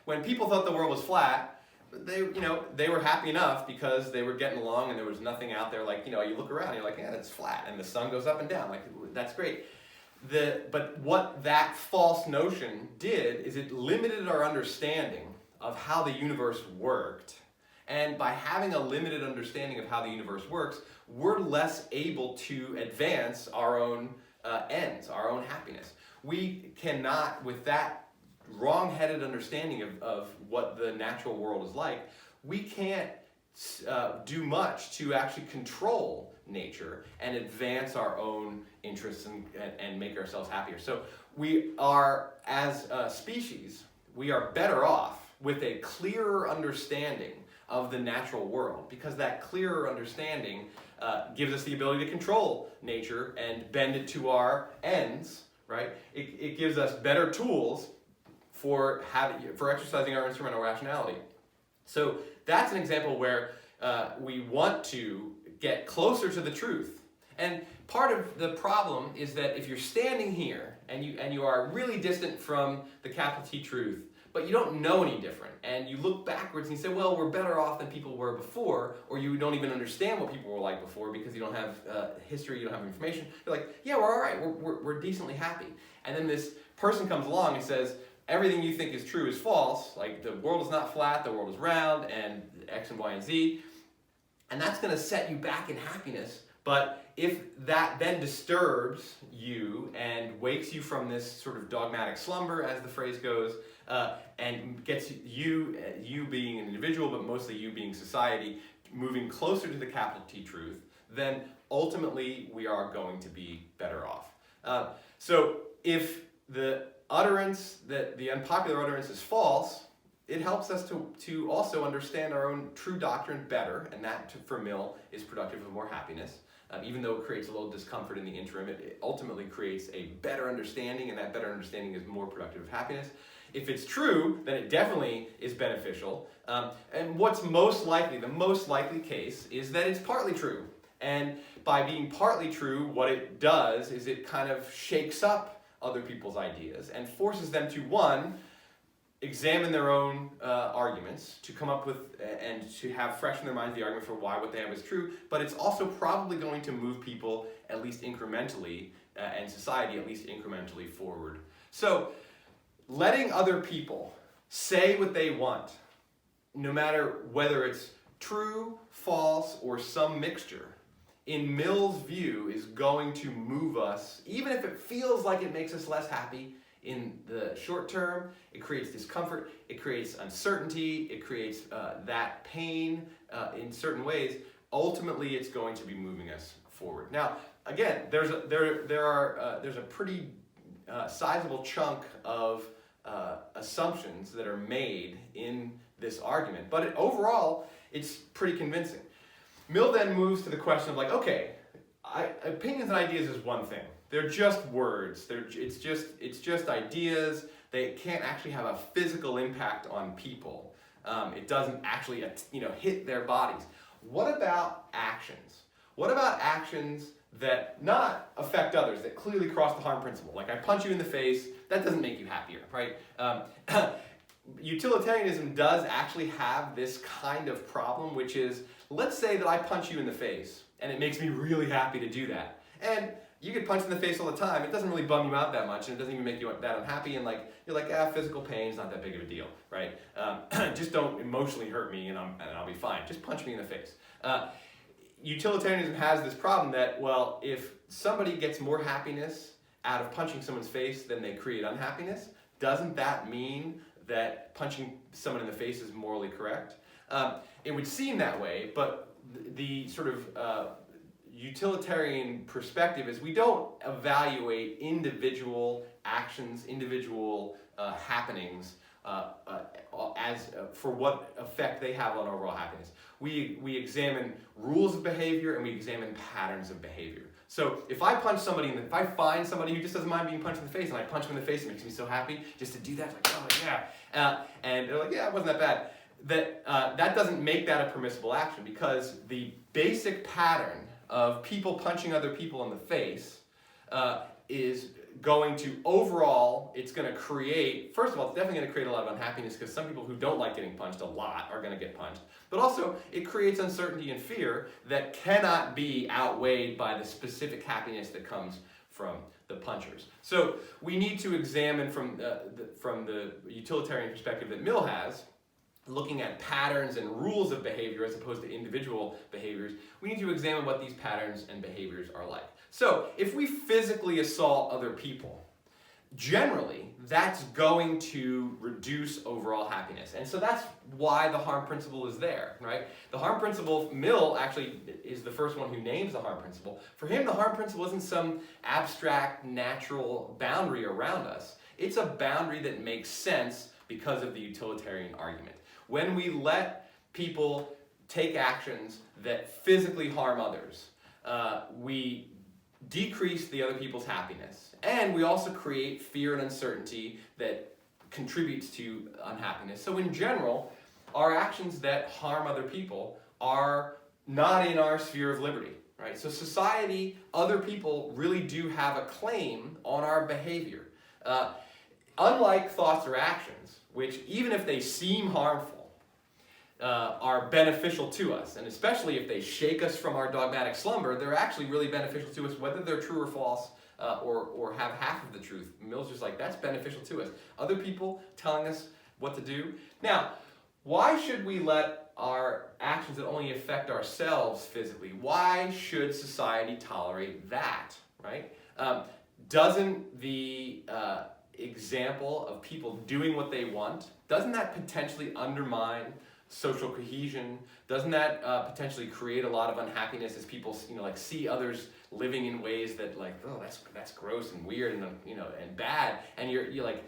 when people thought the world was flat, they were happy enough because they were getting along and there was nothing out there. Like, you look around and you're like, yeah, it's flat and the sun goes up and down. Like, that's great. But what that false notion did is it limited our understanding of how the universe worked. And by having a limited understanding of how the universe works, we're less able to advance our own ends, our own happiness. We cannot, with that wrong-headed understanding of what the natural world is like, we can't do much to actually control nature and advance our own interests and make ourselves happier. So we are, as a species, we are better off with a clearer understanding of the natural world, because that clearer understanding gives us the ability to control nature and bend it to our ends, right? It gives us better tools for exercising our instrumental rationality. So that's an example where we want to get closer to the truth. And part of the problem is that if you're standing here and you are really distant from the capital T truth, but you don't know any different, and you look backwards and you say, well, we're better off than people were before, or you don't even understand what people were like before because you don't have history, you don't have information. You're like, yeah, we're all right, we're decently happy. And then this person comes along and says, everything you think is true is false, like the world is not flat, the world is round, and X and Y and Z, and that's going to set you back in happiness. But if that then disturbs you and wakes you from this sort of dogmatic slumber, as the phrase goes, and gets you being an individual, but mostly you being society, moving closer to the capital T truth, then ultimately we are going to be better off. So if the utterance, that the unpopular utterance is false, it helps us to also understand our own true doctrine better, and that, for Mill, is productive of more happiness. Even though it creates a little discomfort in the interim, it ultimately creates a better understanding, and that better understanding is more productive of happiness. If it's true, then it definitely is beneficial. And what's most likely, the most likely case, is that it's partly true. And by being partly true, what it does is it kind of shakes up other people's ideas and forces them to, one, examine their own arguments, to come up with and to have fresh in their minds the argument for why what they have is true, but it's also probably going to move people at least incrementally, and society at least incrementally forward. So letting other people say what they want, no matter whether it's true, false, or some mixture, in Mill's view is going to move us, even if it feels like it makes us less happy in the short term. It creates discomfort, it creates uncertainty, it creates that pain in certain ways. Ultimately, it's going to be moving us forward. Now, again, there's a pretty sizable chunk of assumptions that are made in this argument, but overall, it's pretty convincing. Mill then moves to the question of, like, okay, opinions and ideas is one thing. They're just words. It's just ideas. They can't actually have a physical impact on people. It doesn't actually hit their bodies. What about actions? What about actions that not affect others, that clearly cross the harm principle? Like, I punch you in the face, that doesn't make you happier, right? Utilitarianism does actually have this kind of problem, which is, let's say that I punch you in the face, and it makes me really happy to do that. And you get punched in the face all the time. It doesn't really bum you out that much, and it doesn't even make you that unhappy. And you're like, physical pain's not that big of a deal, right? Just don't emotionally hurt me, and I'll be fine. Just punch me in the face. Utilitarianism has this problem that, well, if somebody gets more happiness out of punching someone's face than they create unhappiness, doesn't that mean that punching someone in the face is morally correct? It would seem that way, but the sort of utilitarian perspective is we don't evaluate individual actions, individual happenings as for what effect they have on overall happiness. We examine rules of behavior and we examine patterns of behavior. So if I punch somebody, if I find somebody who just doesn't mind being punched in the face, and I punch them in the face, it makes me so happy just to do that. Like, oh yeah, and they're like, yeah, it wasn't that bad. That doesn't make that a permissible action, because the basic pattern of people punching other people in the face is going to, overall, it's going to create, first of all, it's definitely going to create a lot of unhappiness, because some people who don't like getting punched a lot are going to get punched. But also, it creates uncertainty and fear that cannot be outweighed by the specific happiness that comes from the punchers. So we need to examine from the utilitarian perspective that Mill has, looking at patterns and rules of behavior as opposed to individual behaviors, we need to examine what these patterns and behaviors are like. So if we physically assault other people, generally that's going to reduce overall happiness. And so that's why the harm principle is there, right? The harm principle, Mill actually is the first one who names the harm principle. For him, the harm principle isn't some abstract natural boundary around us. It's a boundary that makes sense because of the utilitarian argument. When we let people take actions that physically harm others, we decrease the other people's happiness, and we also create fear and uncertainty that contributes to unhappiness. So in general, our actions that harm other people are not in our sphere of liberty, right? So society, other people really do have a claim on our behavior. Unlike thoughts or actions, which even if they seem harmful, are beneficial to us, and especially if they shake us from our dogmatic slumber, they're actually really beneficial to us, whether they're true or false. or have half of the truth. Mill's just like, that's beneficial to us. Other people telling us what to do. Now, why should we let our actions that only affect ourselves physically, why should society tolerate that, right? Doesn't the example of people doing what they want, doesn't that potentially undermine social cohesion? Doesn't that potentially create a lot of unhappiness as people, like see others living in ways that like, oh, that's gross and weird and and bad, and you're like,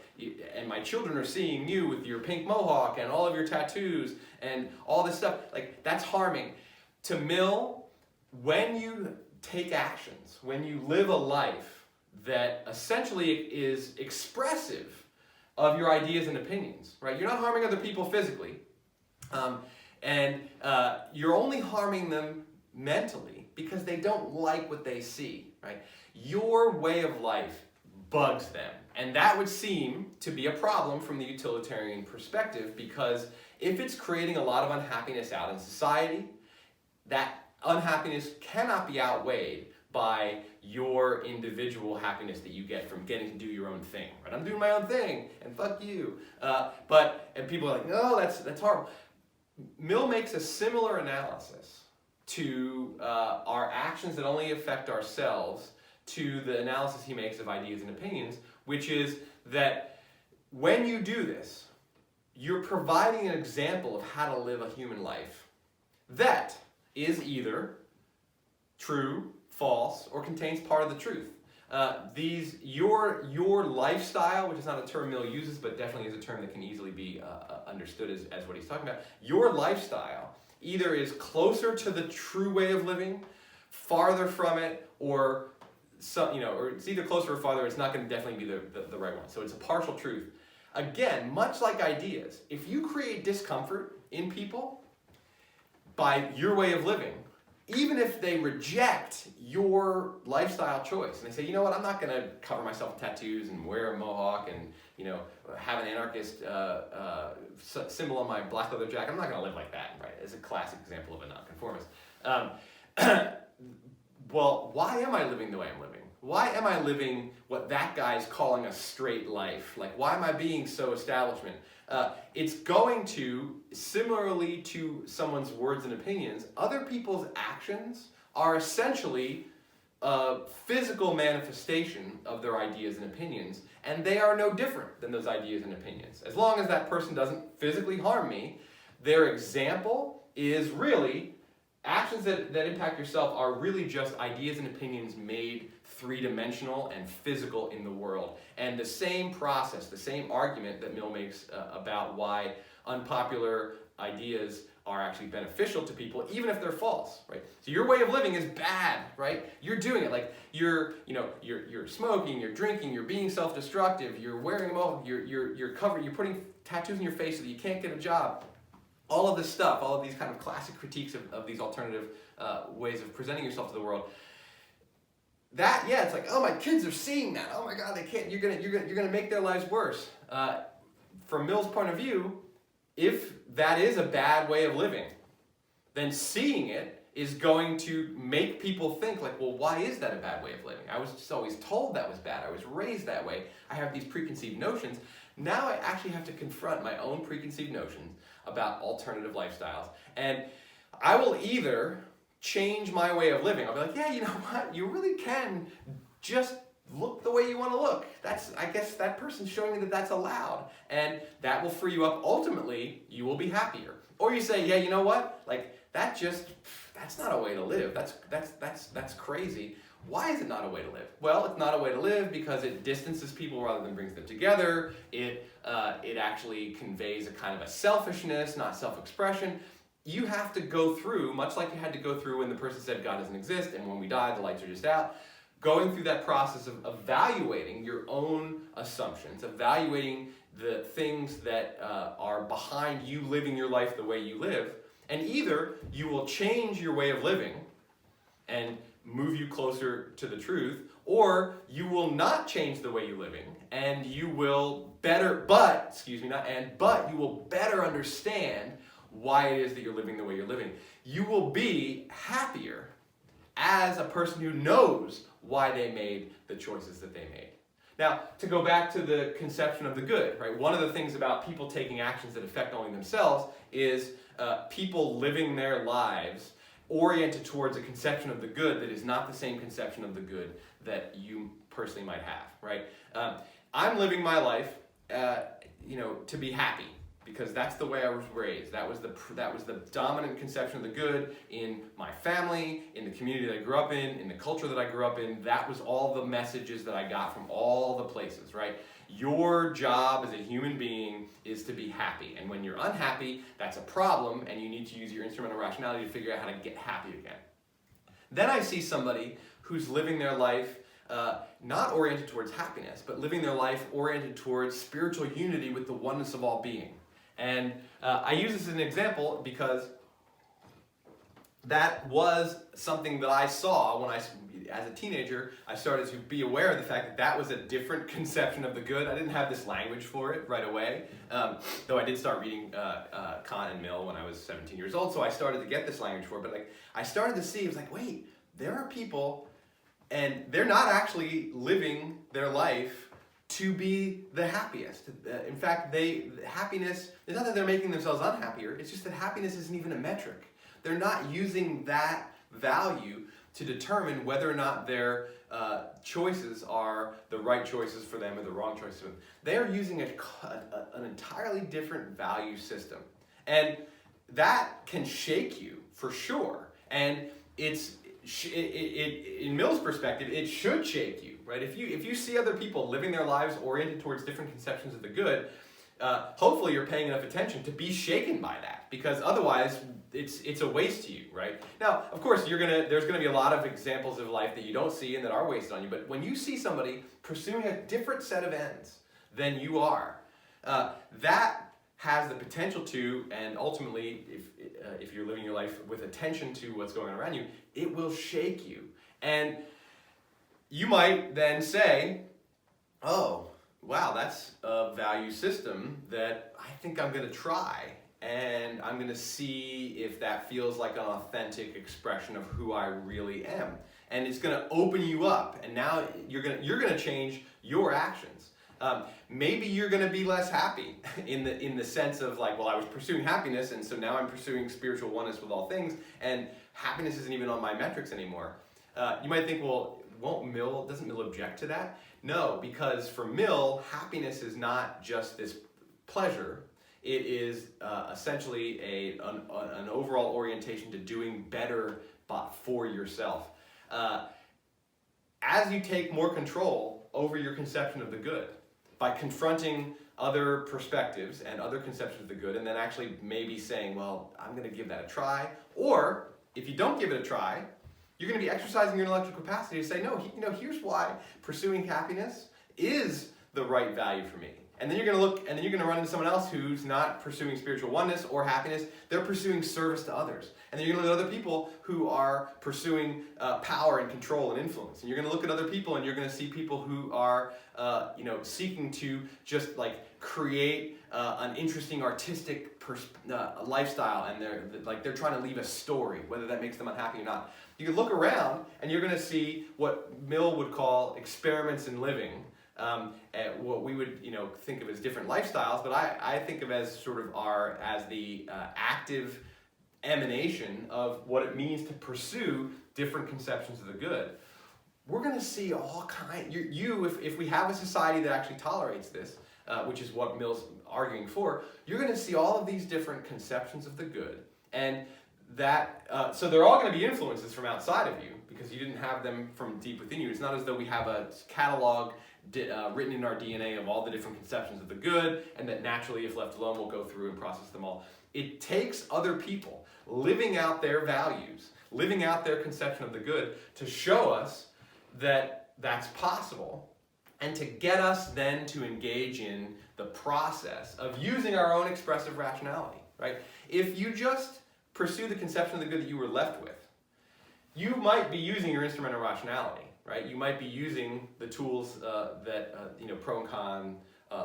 and my children are seeing you with your pink mohawk and all of your tattoos and all this stuff, like that's harming. To Mill, when you take actions, when you live a life that essentially is expressive of your ideas and opinions, right? You're not harming other people physically, and you're only harming them mentally because they don't like what they see, right? Your way of life bugs them, and that would seem to be a problem from the utilitarian perspective, because if it's creating a lot of unhappiness out in society, that unhappiness cannot be outweighed by your individual happiness that you get from getting to do your own thing, right? I'm doing my own thing, and fuck you. And people are like, no, that's horrible. Mill makes a similar analysis to our actions that only affect ourselves to the analysis he makes of ideas and opinions, which is that when you do this, you're providing an example of how to live a human life that is either true, false, or contains part of the truth. Your lifestyle, which is not a term Mill uses, but definitely is a term that can easily be understood as what he's talking about. Your lifestyle either is closer to the true way of living, farther from it, or or it's either closer or farther. It's not going to definitely be the right one. So it's a partial truth. Again, much like ideas, if you create discomfort in people by your way of living, even if they reject your lifestyle choice and they say, you know what, I'm not going to cover myself with tattoos and wear a mohawk and have an anarchist symbol on my black leather jacket, I'm not going to live like that, right? It's a classic example of a nonconformist. Well, why am I living the way I'm living? Why am I living what that guy's calling a straight life? Like, why am I being so establishment? It's going to, similarly to someone's words and opinions, other people's actions are essentially a physical manifestation of their ideas and opinions, and they are no different than those ideas and opinions. As long as that person doesn't physically harm me, their example is really, actions that impact yourself are really just ideas and opinions made three-dimensional and physical in the world. And the same process, the same argument that Mill makes about why unpopular ideas are actually beneficial to people, even if they're false, right? So your way of living is bad, right? You're doing it, like you're smoking, you're drinking, you're being self-destructive, you're wearing them all, you're covering, you're putting tattoos in your face so that you can't get a job. All of this stuff, all of these kind of classic critiques of these alternative ways of presenting yourself to the world. That, yeah, it's like, oh, my kids are seeing that. Oh my God, they can't. You're gonna make their lives worse. From Mill's point of view, if that is a bad way of living, then seeing it is going to make people think like, well, why is that a bad way of living? I was just always told that was bad. I was raised that way. I have these preconceived notions. Now I actually have to confront my own preconceived notions about alternative lifestyles. And I will either change my way of living. I'll be like, yeah, you know what? You really can just look the way you want to look. I guess that person's showing me that that's allowed. And that will free you up. Ultimately, you will be happier. Or you say, yeah, you know what? Like, that's not a way to live. That's crazy. Why is it not a way to live? Well, it's not a way to live because it distances people rather than brings them together. It actually conveys a kind of a selfishness, not self-expression. You have to go through, much like you had to go through when the person said God doesn't exist and when we die, the lights are just out, going through that process of evaluating your own assumptions, evaluating the things that are behind you living your life the way you live, and either you will change your way of living and move you closer to the truth, or you will not change the way you're living, and you will but you will better understand why it is that you're living the way you're living. You will be happier as a person who knows why they made the choices that they made. Now, to go back to the conception of the good, right? One of the things about people taking actions that affect only themselves is people living their lives oriented towards a conception of the good that is not the same conception of the good that you personally might have, right? I'm living my life, to be happy, because that's the way I was raised. That was the dominant conception of the good in my family, in the community that I grew up in the culture that I grew up in. That was all the messages that I got from all the places, right? Your job as a human being is to be happy. And when you're unhappy, that's a problem, and you need to use your instrumental rationality to figure out how to get happy again. Then I see somebody who's living their life not oriented towards happiness, but living their life oriented towards spiritual unity with the oneness of all being. And I use this as an example because that was something that I saw when as a teenager, I started to be aware of the fact that that was a different conception of the good. I didn't have this language for it right away, though I did start reading Kant and Mill when I was 17 years old, so I started to get this language for it. But I started to see, it was like, wait, there are people, and they're not actually living their life to be the happiest. In fact, happiness, it's not that they're making themselves unhappier, it's just that happiness isn't even a metric. They're not using that value to determine whether or not their choices are the right choices for them or the wrong choices for them. They are using an entirely different value system. And that can shake you, for sure. And in Mill's perspective, it should shake you, right? If you see other people living their lives oriented towards different conceptions of the good, hopefully you're paying enough attention to be shaken by that, because otherwise it's a waste to you, right? Now, of course, there's gonna be a lot of examples of life that you don't see and that are wasted on you, but when you see somebody pursuing a different set of ends than you are, that has the potential to, and ultimately, if you're living your life with attention to what's going on around you, it will shake you. And you might then say, oh, wow, that's a value system that I think I'm going to try, and I'm going to see if that feels like an authentic expression of who I really am. And it's going to open you up, and now you're going to change your actions. Maybe you're going to be less happy in the sense of like, well, I was pursuing happiness, and so now I'm pursuing spiritual oneness with all things, and happiness isn't even on my metrics anymore. You might think, well, doesn't Mill object to that? No, because for Mill, happiness is not just this pleasure. It is essentially an overall orientation to doing better for yourself. As you take more control over your conception of the good, by confronting other perspectives and other conceptions of the good, and then actually maybe saying, well, I'm going to give that a try. Or if you don't give it a try, you're going to be exercising your intellectual capacity to say, no, here's why pursuing happiness is the right value for me. And then you're going to run into someone else who's not pursuing spiritual oneness or happiness. They're pursuing service to others. And then you're going to look at other people who are pursuing power and control and influence. And you're going to look at other people, and you're going to see people who are seeking to just like create an interesting artistic lifestyle, and they're trying to leave a story, whether that makes them unhappy or not. You can look around, and you're going to see what Mill would call experiments in living. What we would think of as different lifestyles, but I think of as sort of as the active emanation of what it means to pursue different conceptions of the good. We're going to see all kinds. If we have a society that actually tolerates this, which is what Mill's arguing for, you're going to see all of these different conceptions of the good, and that so they're all going to be influences from outside of you because you didn't have them from deep within you. It's not as though we have a catalog written in our DNA of all the different conceptions of the good, and that naturally, if left alone, we'll go through and process them all. It takes other people living out their values, living out their conception of the good, to show us that that's possible, and to get us then to engage in the process of using our own expressive rationality, right? If you just pursue the conception of the good that you were left with, you might be using your instrumental rationality, right? You might be using the tools that pro and con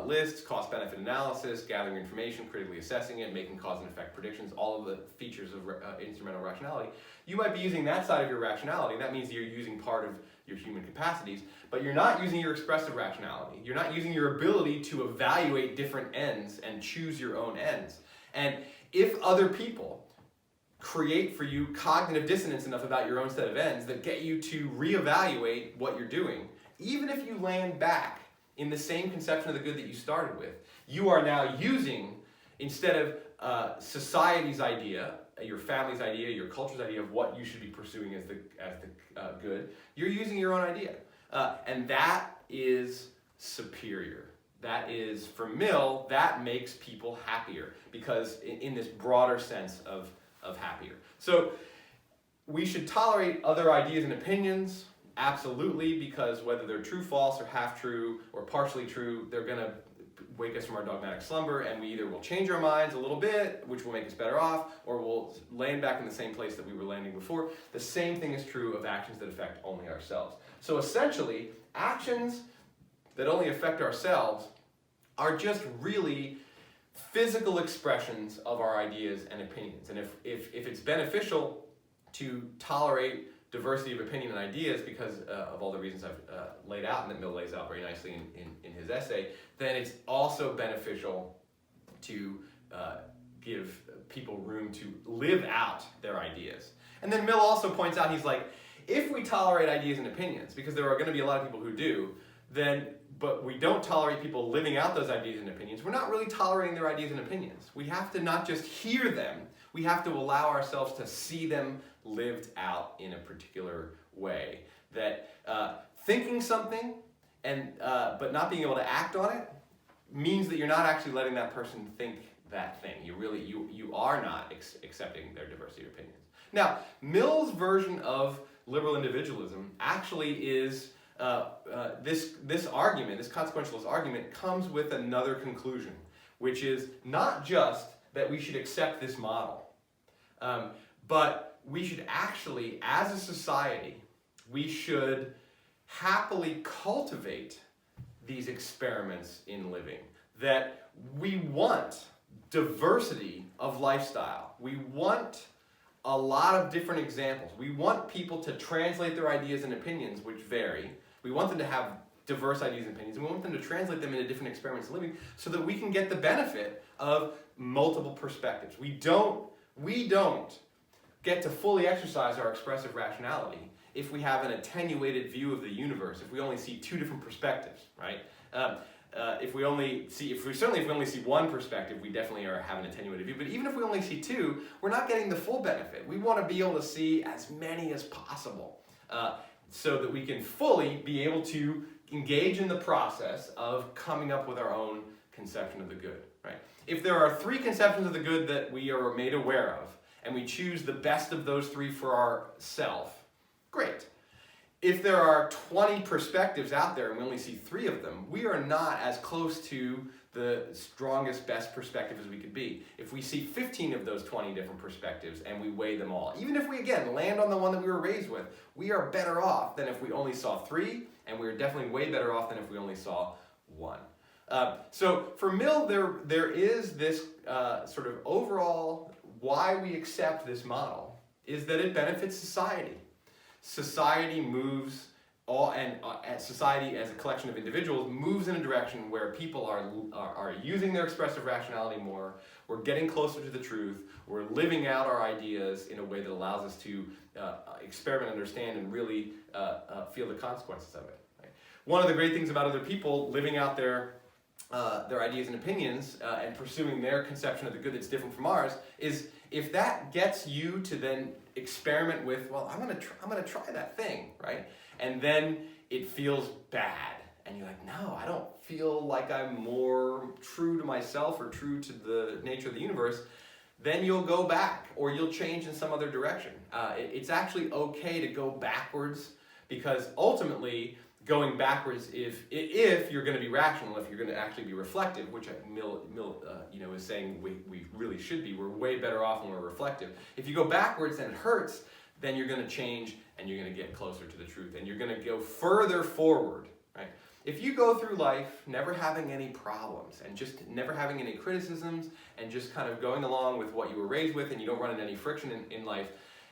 lists, cost-benefit analysis, gathering information, critically assessing it, making cause and effect predictions, all of the features of instrumental rationality. You might be using that side of your rationality. That means you're using part of your human capacities, but you're not using your expressive rationality. You're not using your ability to evaluate different ends and choose your own ends. And if other people create for you cognitive dissonance enough about your own set of ends that get you to reevaluate what you're doing, even if you land back in the same conception of the good that you started with, you are now using, instead of society's idea, your family's idea, your culture's idea of what you should be pursuing as the good, you're using your own idea. And that is superior. That is, for Mill, that makes people happier, because in this broader sense of happier. So we should tolerate other ideas and opinions, absolutely, because whether they're true, false, or half true, or partially true, they're going to wake us from our dogmatic slumber, and we either will change our minds a little bit, which will make us better off, or we'll land back in the same place that we were landing before. The same thing is true of actions that affect only ourselves. So essentially, actions that only affect ourselves are just really physical expressions of our ideas and opinions. And if it's beneficial to tolerate diversity of opinion and ideas because of all the reasons I've laid out and that Mill lays out very nicely in his essay, then it's also beneficial to give people room to live out their ideas. And then Mill also points out, he's like, if we tolerate ideas and opinions, because there are going to be a lot of people who do, but we don't tolerate people living out those ideas and opinions, we're not really tolerating their ideas and opinions. We have to not just hear them, we have to allow ourselves to see them lived out in a particular way. That thinking something but not being able to act on it means that you're not actually letting that person think that thing. You are not accepting their diversity of opinions. Now, Mill's version of liberal individualism actually is this argument, this consequentialist argument, comes with another conclusion, which is not just that we should accept this model, but we should actually, as a society, we should happily cultivate these experiments in living. That we want diversity of lifestyle. We want a lot of different examples. We want people to translate their ideas and opinions, which vary. We want them to have diverse ideas and opinions, and we want them to translate them into different experiments of living so that we can get the benefit of multiple perspectives. We don't get to fully exercise our expressive rationality if we have an attenuated view of the universe, if we only see two different perspectives, right? If we only see one perspective, we definitely have an attenuated view. But even if we only see two, we're not getting the full benefit. We want to be able to see as many as possible so that we can fully be able to engage in the process of coming up with our own conception of the good, right? If there are three conceptions of the good that we are made aware of, and we choose the best of those three for ourselves, great. If there are 20 perspectives out there and we only see 3 of them, we are not as close to the strongest, best perspective as we could be. If we see 15 of those 20 different perspectives and we weigh them all, even if we, again, land on the one that we were raised with, we are better off than if we only saw 3, and we're definitely way better off than if we only saw 1. So for Mill, there is this sort of overall why we accept this model is that it benefits society. Society moves, society as a collection of individuals moves in a direction where people are using their expressive rationality more, we're getting closer to the truth, we're living out our ideas in a way that allows us to experiment, understand, and really feel the consequences of it. Right? One of the great things about other people living out their ideas and opinions and pursuing their conception of the good that's different from ours is if that gets you to then experiment with, well, I'm gonna try that thing, right? And then it feels bad, and you're like, no, I don't feel like I'm more true to myself or true to the nature of the universe. Then you'll go back, or you'll change in some other direction. It's actually okay to go backwards, because ultimately, going backwards, if you're going to be rational, if you're going to actually be reflective, which Mill is saying we really should be, we're way better off when we're reflective. If you go backwards and it hurts, then you're going to change and you're going to get closer to the truth and you're going to go further forward, right? If you go through life never having any problems and just never having any criticisms and just kind of going along with what you were raised with and you don't run into any friction in life,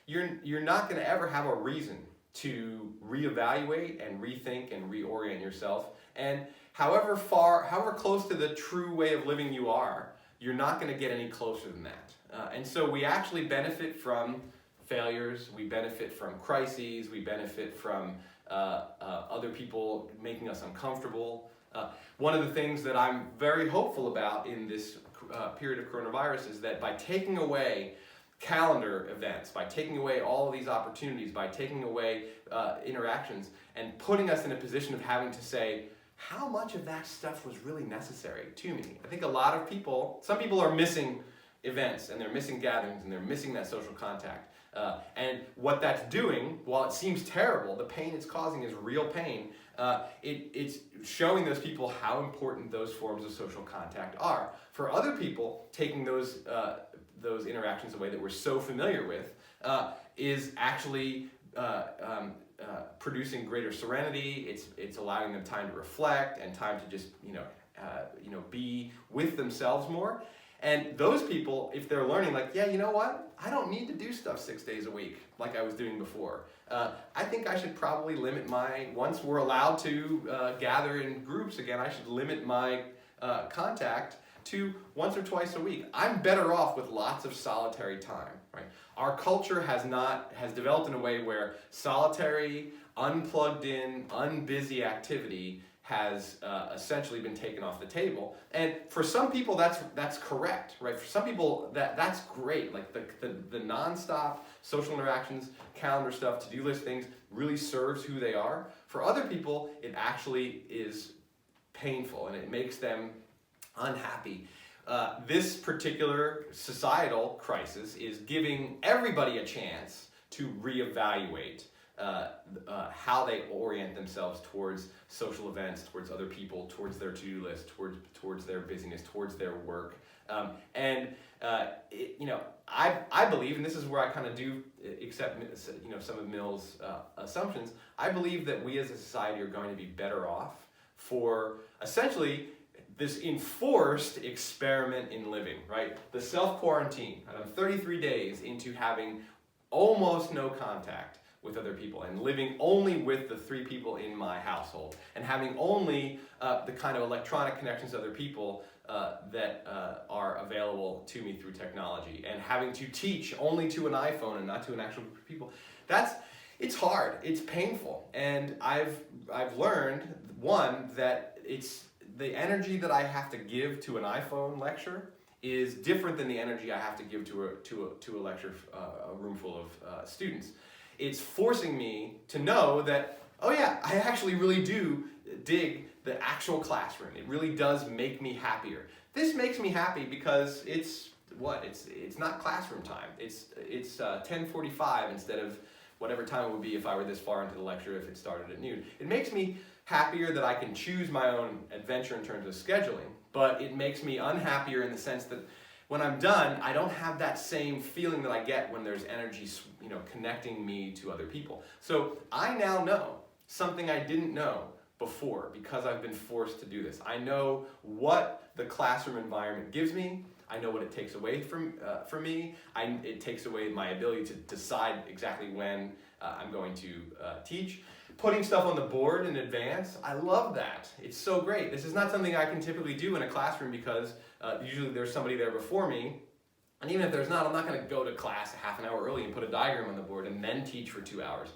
you're not going to ever have a reason to reevaluate and rethink and reorient yourself. And however close to the true way of living you are, you're not going to get any closer than that. And so we actually benefit from failures, we benefit from crises, we benefit from other people making us uncomfortable. One of the things that I'm very hopeful about in this period of coronavirus is that by taking away calendar events, by taking away all of these opportunities, by taking away interactions and putting us in a position of having to say, how much of that stuff was really necessary to me? I think a lot of people, some people are missing events and they're missing gatherings and they're missing that social contact. And what that's doing, while it seems terrible, the pain it's causing is real pain. It's showing those people how important those forms of social contact are. For other people, taking those interactions away that we're so familiar with is actually producing greater serenity. It's allowing them time to reflect and time to just be with themselves more. And those people, if they're learning, like, yeah, you know what? I don't need to do stuff 6 days a week like I was doing before. I think I should probably limit once we're allowed to gather in groups again, I should limit my contact to once or twice a week. I'm better off with lots of solitary time, right? Our culture has developed in a way where solitary, unplugged in, unbusy activity has essentially been taken off the table. And for some people that's correct, right? For some people that's great. Like the nonstop social interactions, calendar stuff, to-do list things really serves who they are. For other people, it actually is painful and it makes them unhappy. This particular societal crisis is giving everybody a chance to reevaluate how they orient themselves towards social events, towards other people, towards their to-do list, towards their busyness, towards their work. I believe, and this is where I kind of do accept some of Mill's assumptions, I believe that we as a society are going to be better off for essentially this enforced experiment in living, right? The self-quarantine. I'm 33 days into having almost no contact with other people and living only with the 3 people in my household and having only the kind of electronic connections to other people that are available to me through technology and having to teach only to an iPhone and not to an actual group of people. It's hard, it's painful, and I've learned, one, that it's the energy that I have to give to an iPhone lecture is different than the energy I have to give to a lecture, a room full of students. It's forcing me to know that, oh yeah, I actually really do dig the actual classroom. It really does make me happier. This makes me happy because it's not classroom time. It's 10:45 instead of whatever time it would be if I were this far into the lecture if it started at noon. It makes me happier that I can choose my own adventure in terms of scheduling, but it makes me unhappier in the sense that when I'm done, I don't have that same feeling that I get when there's energy, connecting me to other people. So I now know something I didn't know before because I've been forced to do this. I know what the classroom environment gives me. I know what it takes away from me. It takes away my ability to decide exactly when I'm going to teach. Putting stuff on the board in advance, I love that. It's so great. This is not something I can typically do in a classroom because usually there's somebody there before me. And even if there's not, I'm not going to go to class a half an hour early and put a diagram on the board and then teach for 2 hours.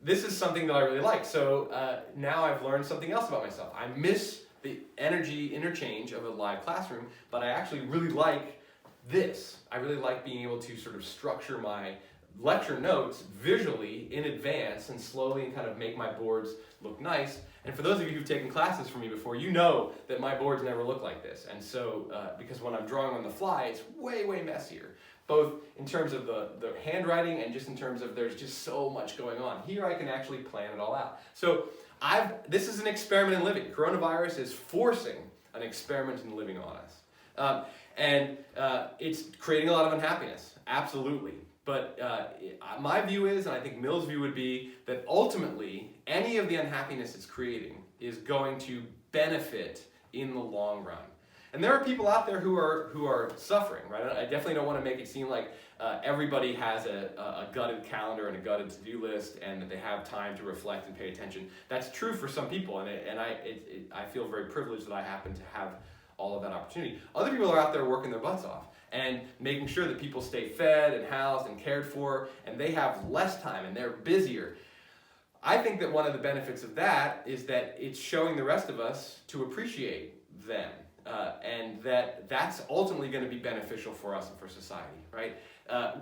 This is something that I really like. So now I've learned something else about myself. I miss the energy interchange of a live classroom, but I actually really like this. I really like being able to sort of structure my lecture notes visually in advance and slowly and kind of make my boards look nice. And for those of you who've taken classes from me before, you know that my boards never look like this. And so, because when I'm drawing on the fly, it's way, way messier, both in terms of the handwriting and just in terms of there's just so much going on. Here I can actually plan it all out. So this is an experiment in living. Coronavirus is forcing an experiment in living on us. And it's creating a lot of unhappiness, absolutely. But my view is, and I think Mill's view would be, that ultimately any of the unhappiness it's creating is going to benefit in the long run. And there are people out there who are suffering, right? I definitely don't want to make it seem like everybody has a gutted calendar and a gutted to-do list, and that they have time to reflect and pay attention. That's true for some people, and I feel very privileged that I happen to have all of that opportunity. Other people are out there working their butts off and making sure that people stay fed and housed and cared for, and they have less time and they're busier. I think that one of the benefits of that is that it's showing the rest of us to appreciate them, and that's ultimately going to be beneficial for us and for society, right?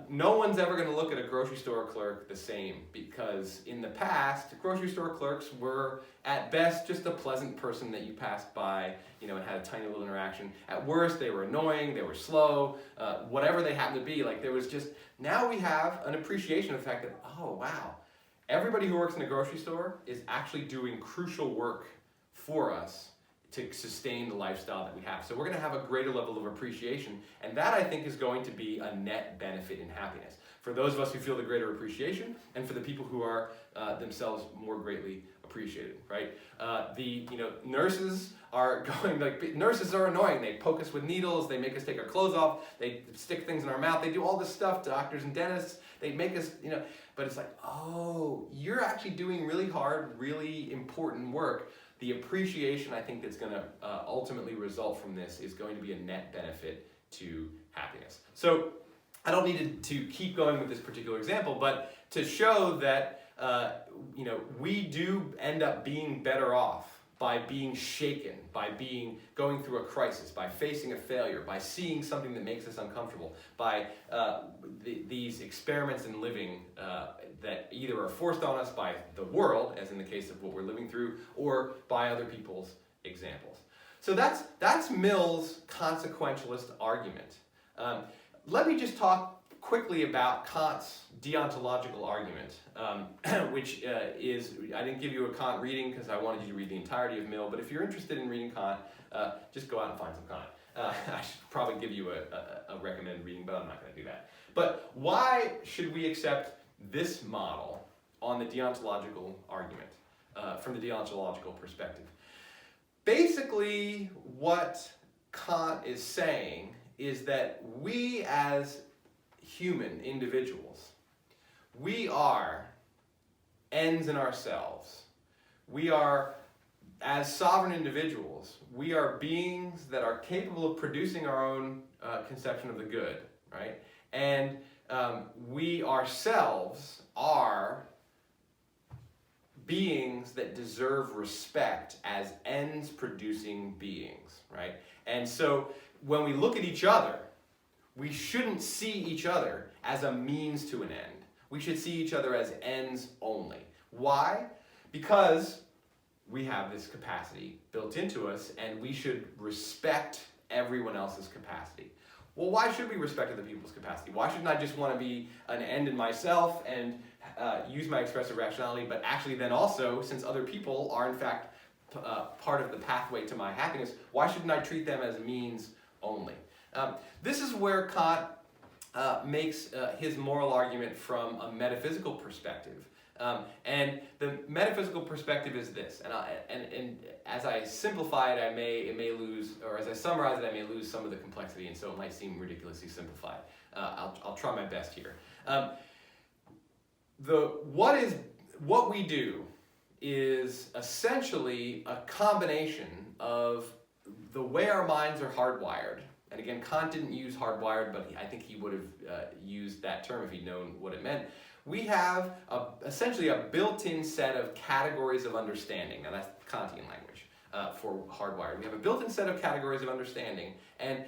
No one's ever going to look at a grocery store clerk the same, because in the past, grocery store clerks were at best just a pleasant person that you passed by, and had a tiny little interaction. At worst, they were annoying, they were slow, whatever they happened to be. Like, there was just, now we have an appreciation of the fact that, oh wow, everybody who works in a grocery store is actually doing crucial work for us to sustain the lifestyle that we have. So we're going to have a greater level of appreciation, and that, I think, is going to be a net benefit in happiness for those of us who feel the greater appreciation, and for the people who are themselves more greatly appreciated, right? Nurses are going, nurses are annoying. They poke us with needles, they make us take our clothes off, they stick things in our mouth, they do all this stuff, doctors and dentists, they make us, but it's like, oh, you're actually doing really hard, really important work. The appreciation, I think, that's going to ultimately result from this is going to be a net benefit to happiness. So I don't need to keep going with this particular example, but to show that we do end up being better off by being shaken, by going through a crisis, by facing a failure, by seeing something that makes us uncomfortable, by these experiments in living that either are forced on us by the world, as in the case of what we're living through, or by other people's examples. So that's Mill's consequentialist argument. Let me just talk quickly about Kant's deontological argument, which is, I didn't give you a Kant reading because I wanted you to read the entirety of Mill, but if you're interested in reading Kant, just go out and find some Kant. I should probably give you a recommended reading, but I'm not going to do that. But why should we accept this model on the deontological argument, from the deontological perspective? Basically, what Kant is saying is that we as human individuals, we are ends in ourselves. We are, as sovereign individuals, we are beings that are capable of producing our own conception of the good, right? And we ourselves are beings that deserve respect as ends producing beings, right? And so when we look at each other, we shouldn't see each other as a means to an end. We should see each other as ends only. Why? Because we have this capacity built into us, and we should respect everyone else's capacity. Well, why should we respect other people's capacity? Why shouldn't I just want to be an end in myself and use my expressive rationality, but actually then also, since other people are in fact part of the pathway to my happiness, why shouldn't I treat them as means only? This is where Kant makes his moral argument from a metaphysical perspective. And the metaphysical perspective is this, and as I simplify it, it may lose, or as I summarize it, I may lose some of the complexity, and so it might seem ridiculously simplified. I'll try my best here. What we do is essentially a combination of the way our minds are hardwired. And again, Kant didn't use hardwired, but I think he would have used that term if he'd known what it meant. We have essentially a built-in set of categories of understanding. Now that's Kantian language for hardwired. We have a built-in set of categories of understanding, and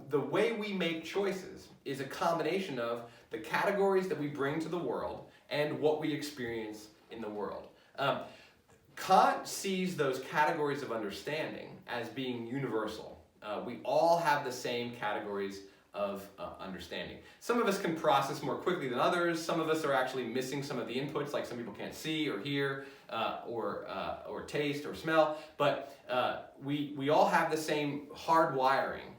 the way we make choices is a combination of the categories that we bring to the world and what we experience in the world. Kant sees those categories of understanding as being universal. We all have the same categories of understanding. Some of us can process more quickly than others. Some of us are actually missing some of the inputs, like some people can't see or hear or taste or smell. But we all have the same hard wiring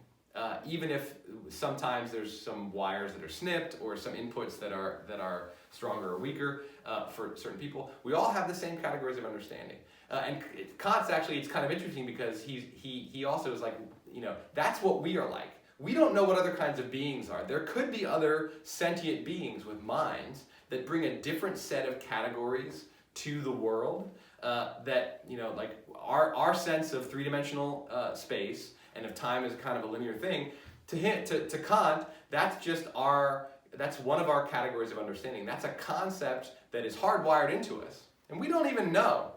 even if sometimes there's some wires that are snipped or some inputs that are stronger or weaker for certain people. We all have the same categories of understanding. And Kant's actually, it's kind of interesting because he also is like, that's what we are like. We don't know what other kinds of beings are. There could be other sentient beings with minds that bring a different set of categories to the world that, like our sense of three-dimensional space and of time as kind of a linear thing, to Kant, that's one of our categories of understanding. That's a concept that is hardwired into us. And we don't even know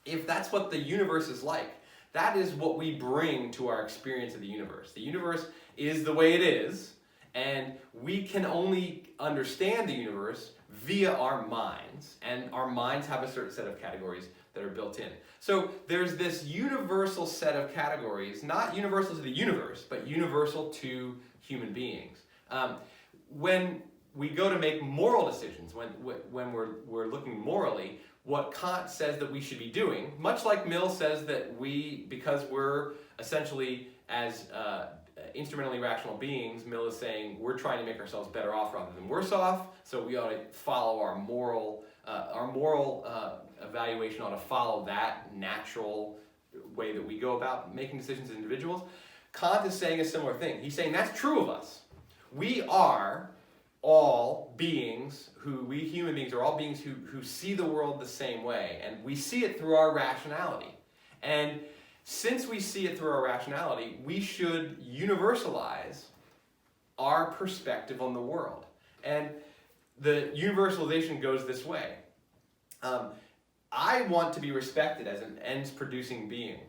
if that's what the universe is like. That is what we bring to our experience of the universe. The universe is the way it is, and we can only understand the universe via our minds, and our minds have a certain set of categories that are built in. So there's this universal set of categories, not universal to the universe, but universal to human beings. When we go to make moral decisions, when we're looking morally, what Kant says that we should be doing, much like Mill says that because we're essentially as instrumentally rational beings, Mill is saying we're trying to make ourselves better off rather than worse off, so we ought to follow our moral evaluation ought to follow that natural way that we go about making decisions as individuals. Kant is saying a similar thing. He's saying that's true of us. We are all beings we human beings are all beings who see the world the same way, and we see it through our rationality. And since we see it through our rationality, we should universalize our perspective on the world. And the universalization goes this way. I want to be respected as an ends-producing being.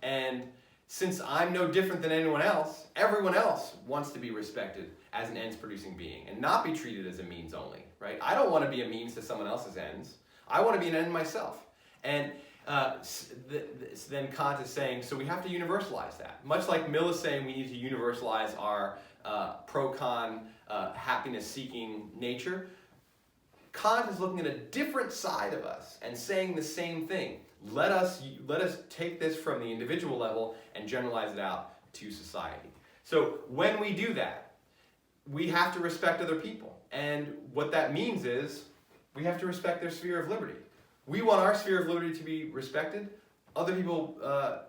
And since I'm no different than anyone else, everyone else wants to be respected as an ends-producing being and not be treated as a means only, right? I don't want to be a means to someone else's ends. I want to be an end myself. And then Kant is saying, so we have to universalize that. Much like Mill is saying we need to universalize our pro-con, happiness-seeking nature, Kant is looking at a different side of us and saying the same thing. Let us take this from the individual level and generalize it out to society. So when we do that, we have to respect other people. And what that means is we have to respect their sphere of liberty. We want our sphere of liberty to be respected. Other people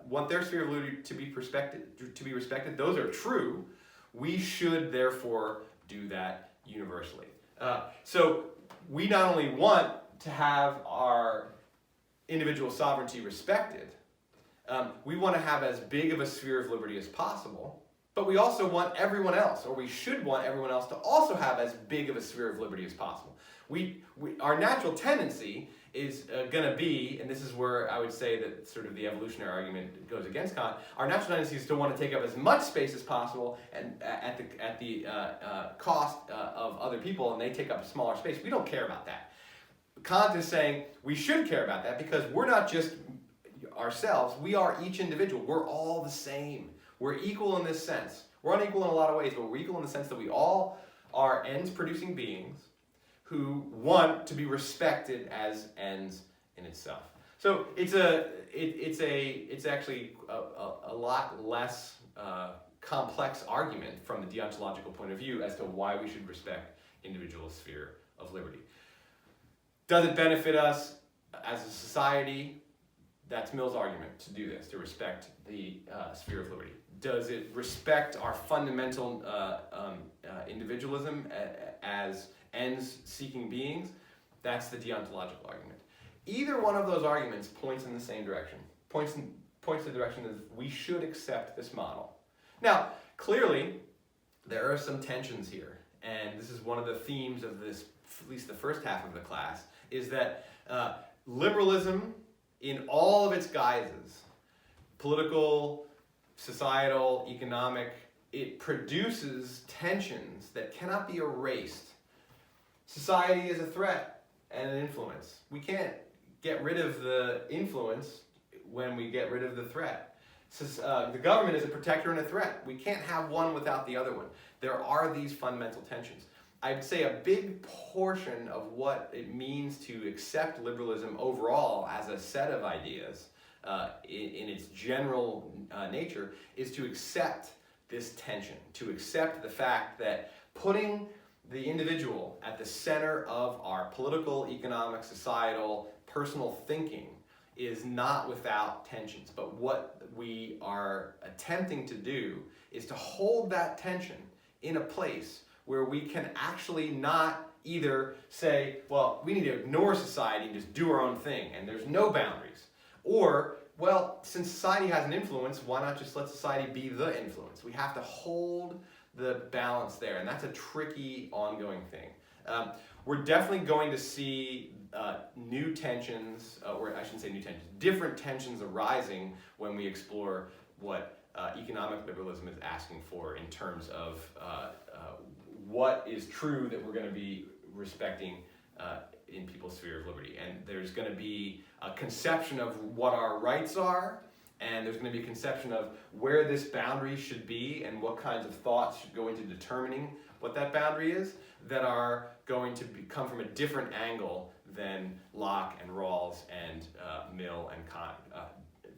want their sphere of liberty to be respected. Those are true. We should therefore do that universally. So we not only want to have our individual sovereignty respected, we want to have as big of a sphere of liberty as possible, but we also want everyone else, or we should want everyone else to also have as big of a sphere of liberty as possible. Our natural tendency is going to be, and this is where I would say that sort of the evolutionary argument goes against Kant, our natural tendency is to want to take up as much space as possible and at the cost of other people, and they take up smaller space. We don't care about that. Kant is saying we should care about that because we're not just ourselves, we are each individual. We're all the same. We're equal in this sense. We're unequal in a lot of ways, but we're equal in the sense that we all are ends-producing beings who want to be respected as ends in itself. So it's actually a lot less complex argument from the deontological point of view as to why we should respect individual sphere of liberty. Does it benefit us as a society? That's Mill's argument to do this, to respect the sphere of liberty. Does it respect our fundamental individualism as ends-seeking beings? That's the deontological argument. Either one of those arguments points in the same direction, points in the direction that we should accept this model. Now, clearly, there are some tensions here, and this is one of the themes of this, at least the first half of the class, is that liberalism, in all of its guises, political, societal, economic, it produces tensions that cannot be erased. Society is a threat and an influence. We can't get rid of the influence when we get rid of the threat. The government is a protector and a threat. We can't have one without the other one. There are these fundamental tensions. I'd say a big portion of what it means to accept liberalism overall as a set of ideas in its general nature is to accept this tension, to accept the fact that putting the individual at the center of our political, economic, societal, personal thinking is not without tensions. But what we are attempting to do is to hold that tension in a place where we can actually not either say, well, we need to ignore society and just do our own thing and there's no boundaries. Or, well, since society has an influence, why not just let society be the influence? We have to hold the balance there, and that's a tricky ongoing thing. We're definitely going to see new tensions, or I shouldn't say new tensions, different tensions arising when we explore what economic liberalism is asking for in terms of what is true that we're going to be respecting in people's sphere of liberty. And there's going to be a conception of what our rights are, and there's going to be a conception of where this boundary should be and what kinds of thoughts should go into determining what that boundary is, that are going to come from a different angle than Locke and Rawls and Mill and Kant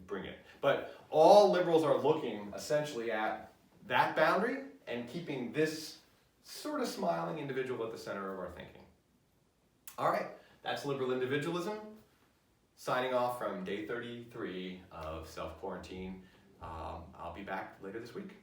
bring it. But all liberals are looking essentially at that boundary and keeping this sort of smiling individual at the center of our thinking. All right, that's liberal individualism. Signing off from day 33 of self-quarantine. I'll be back later this week.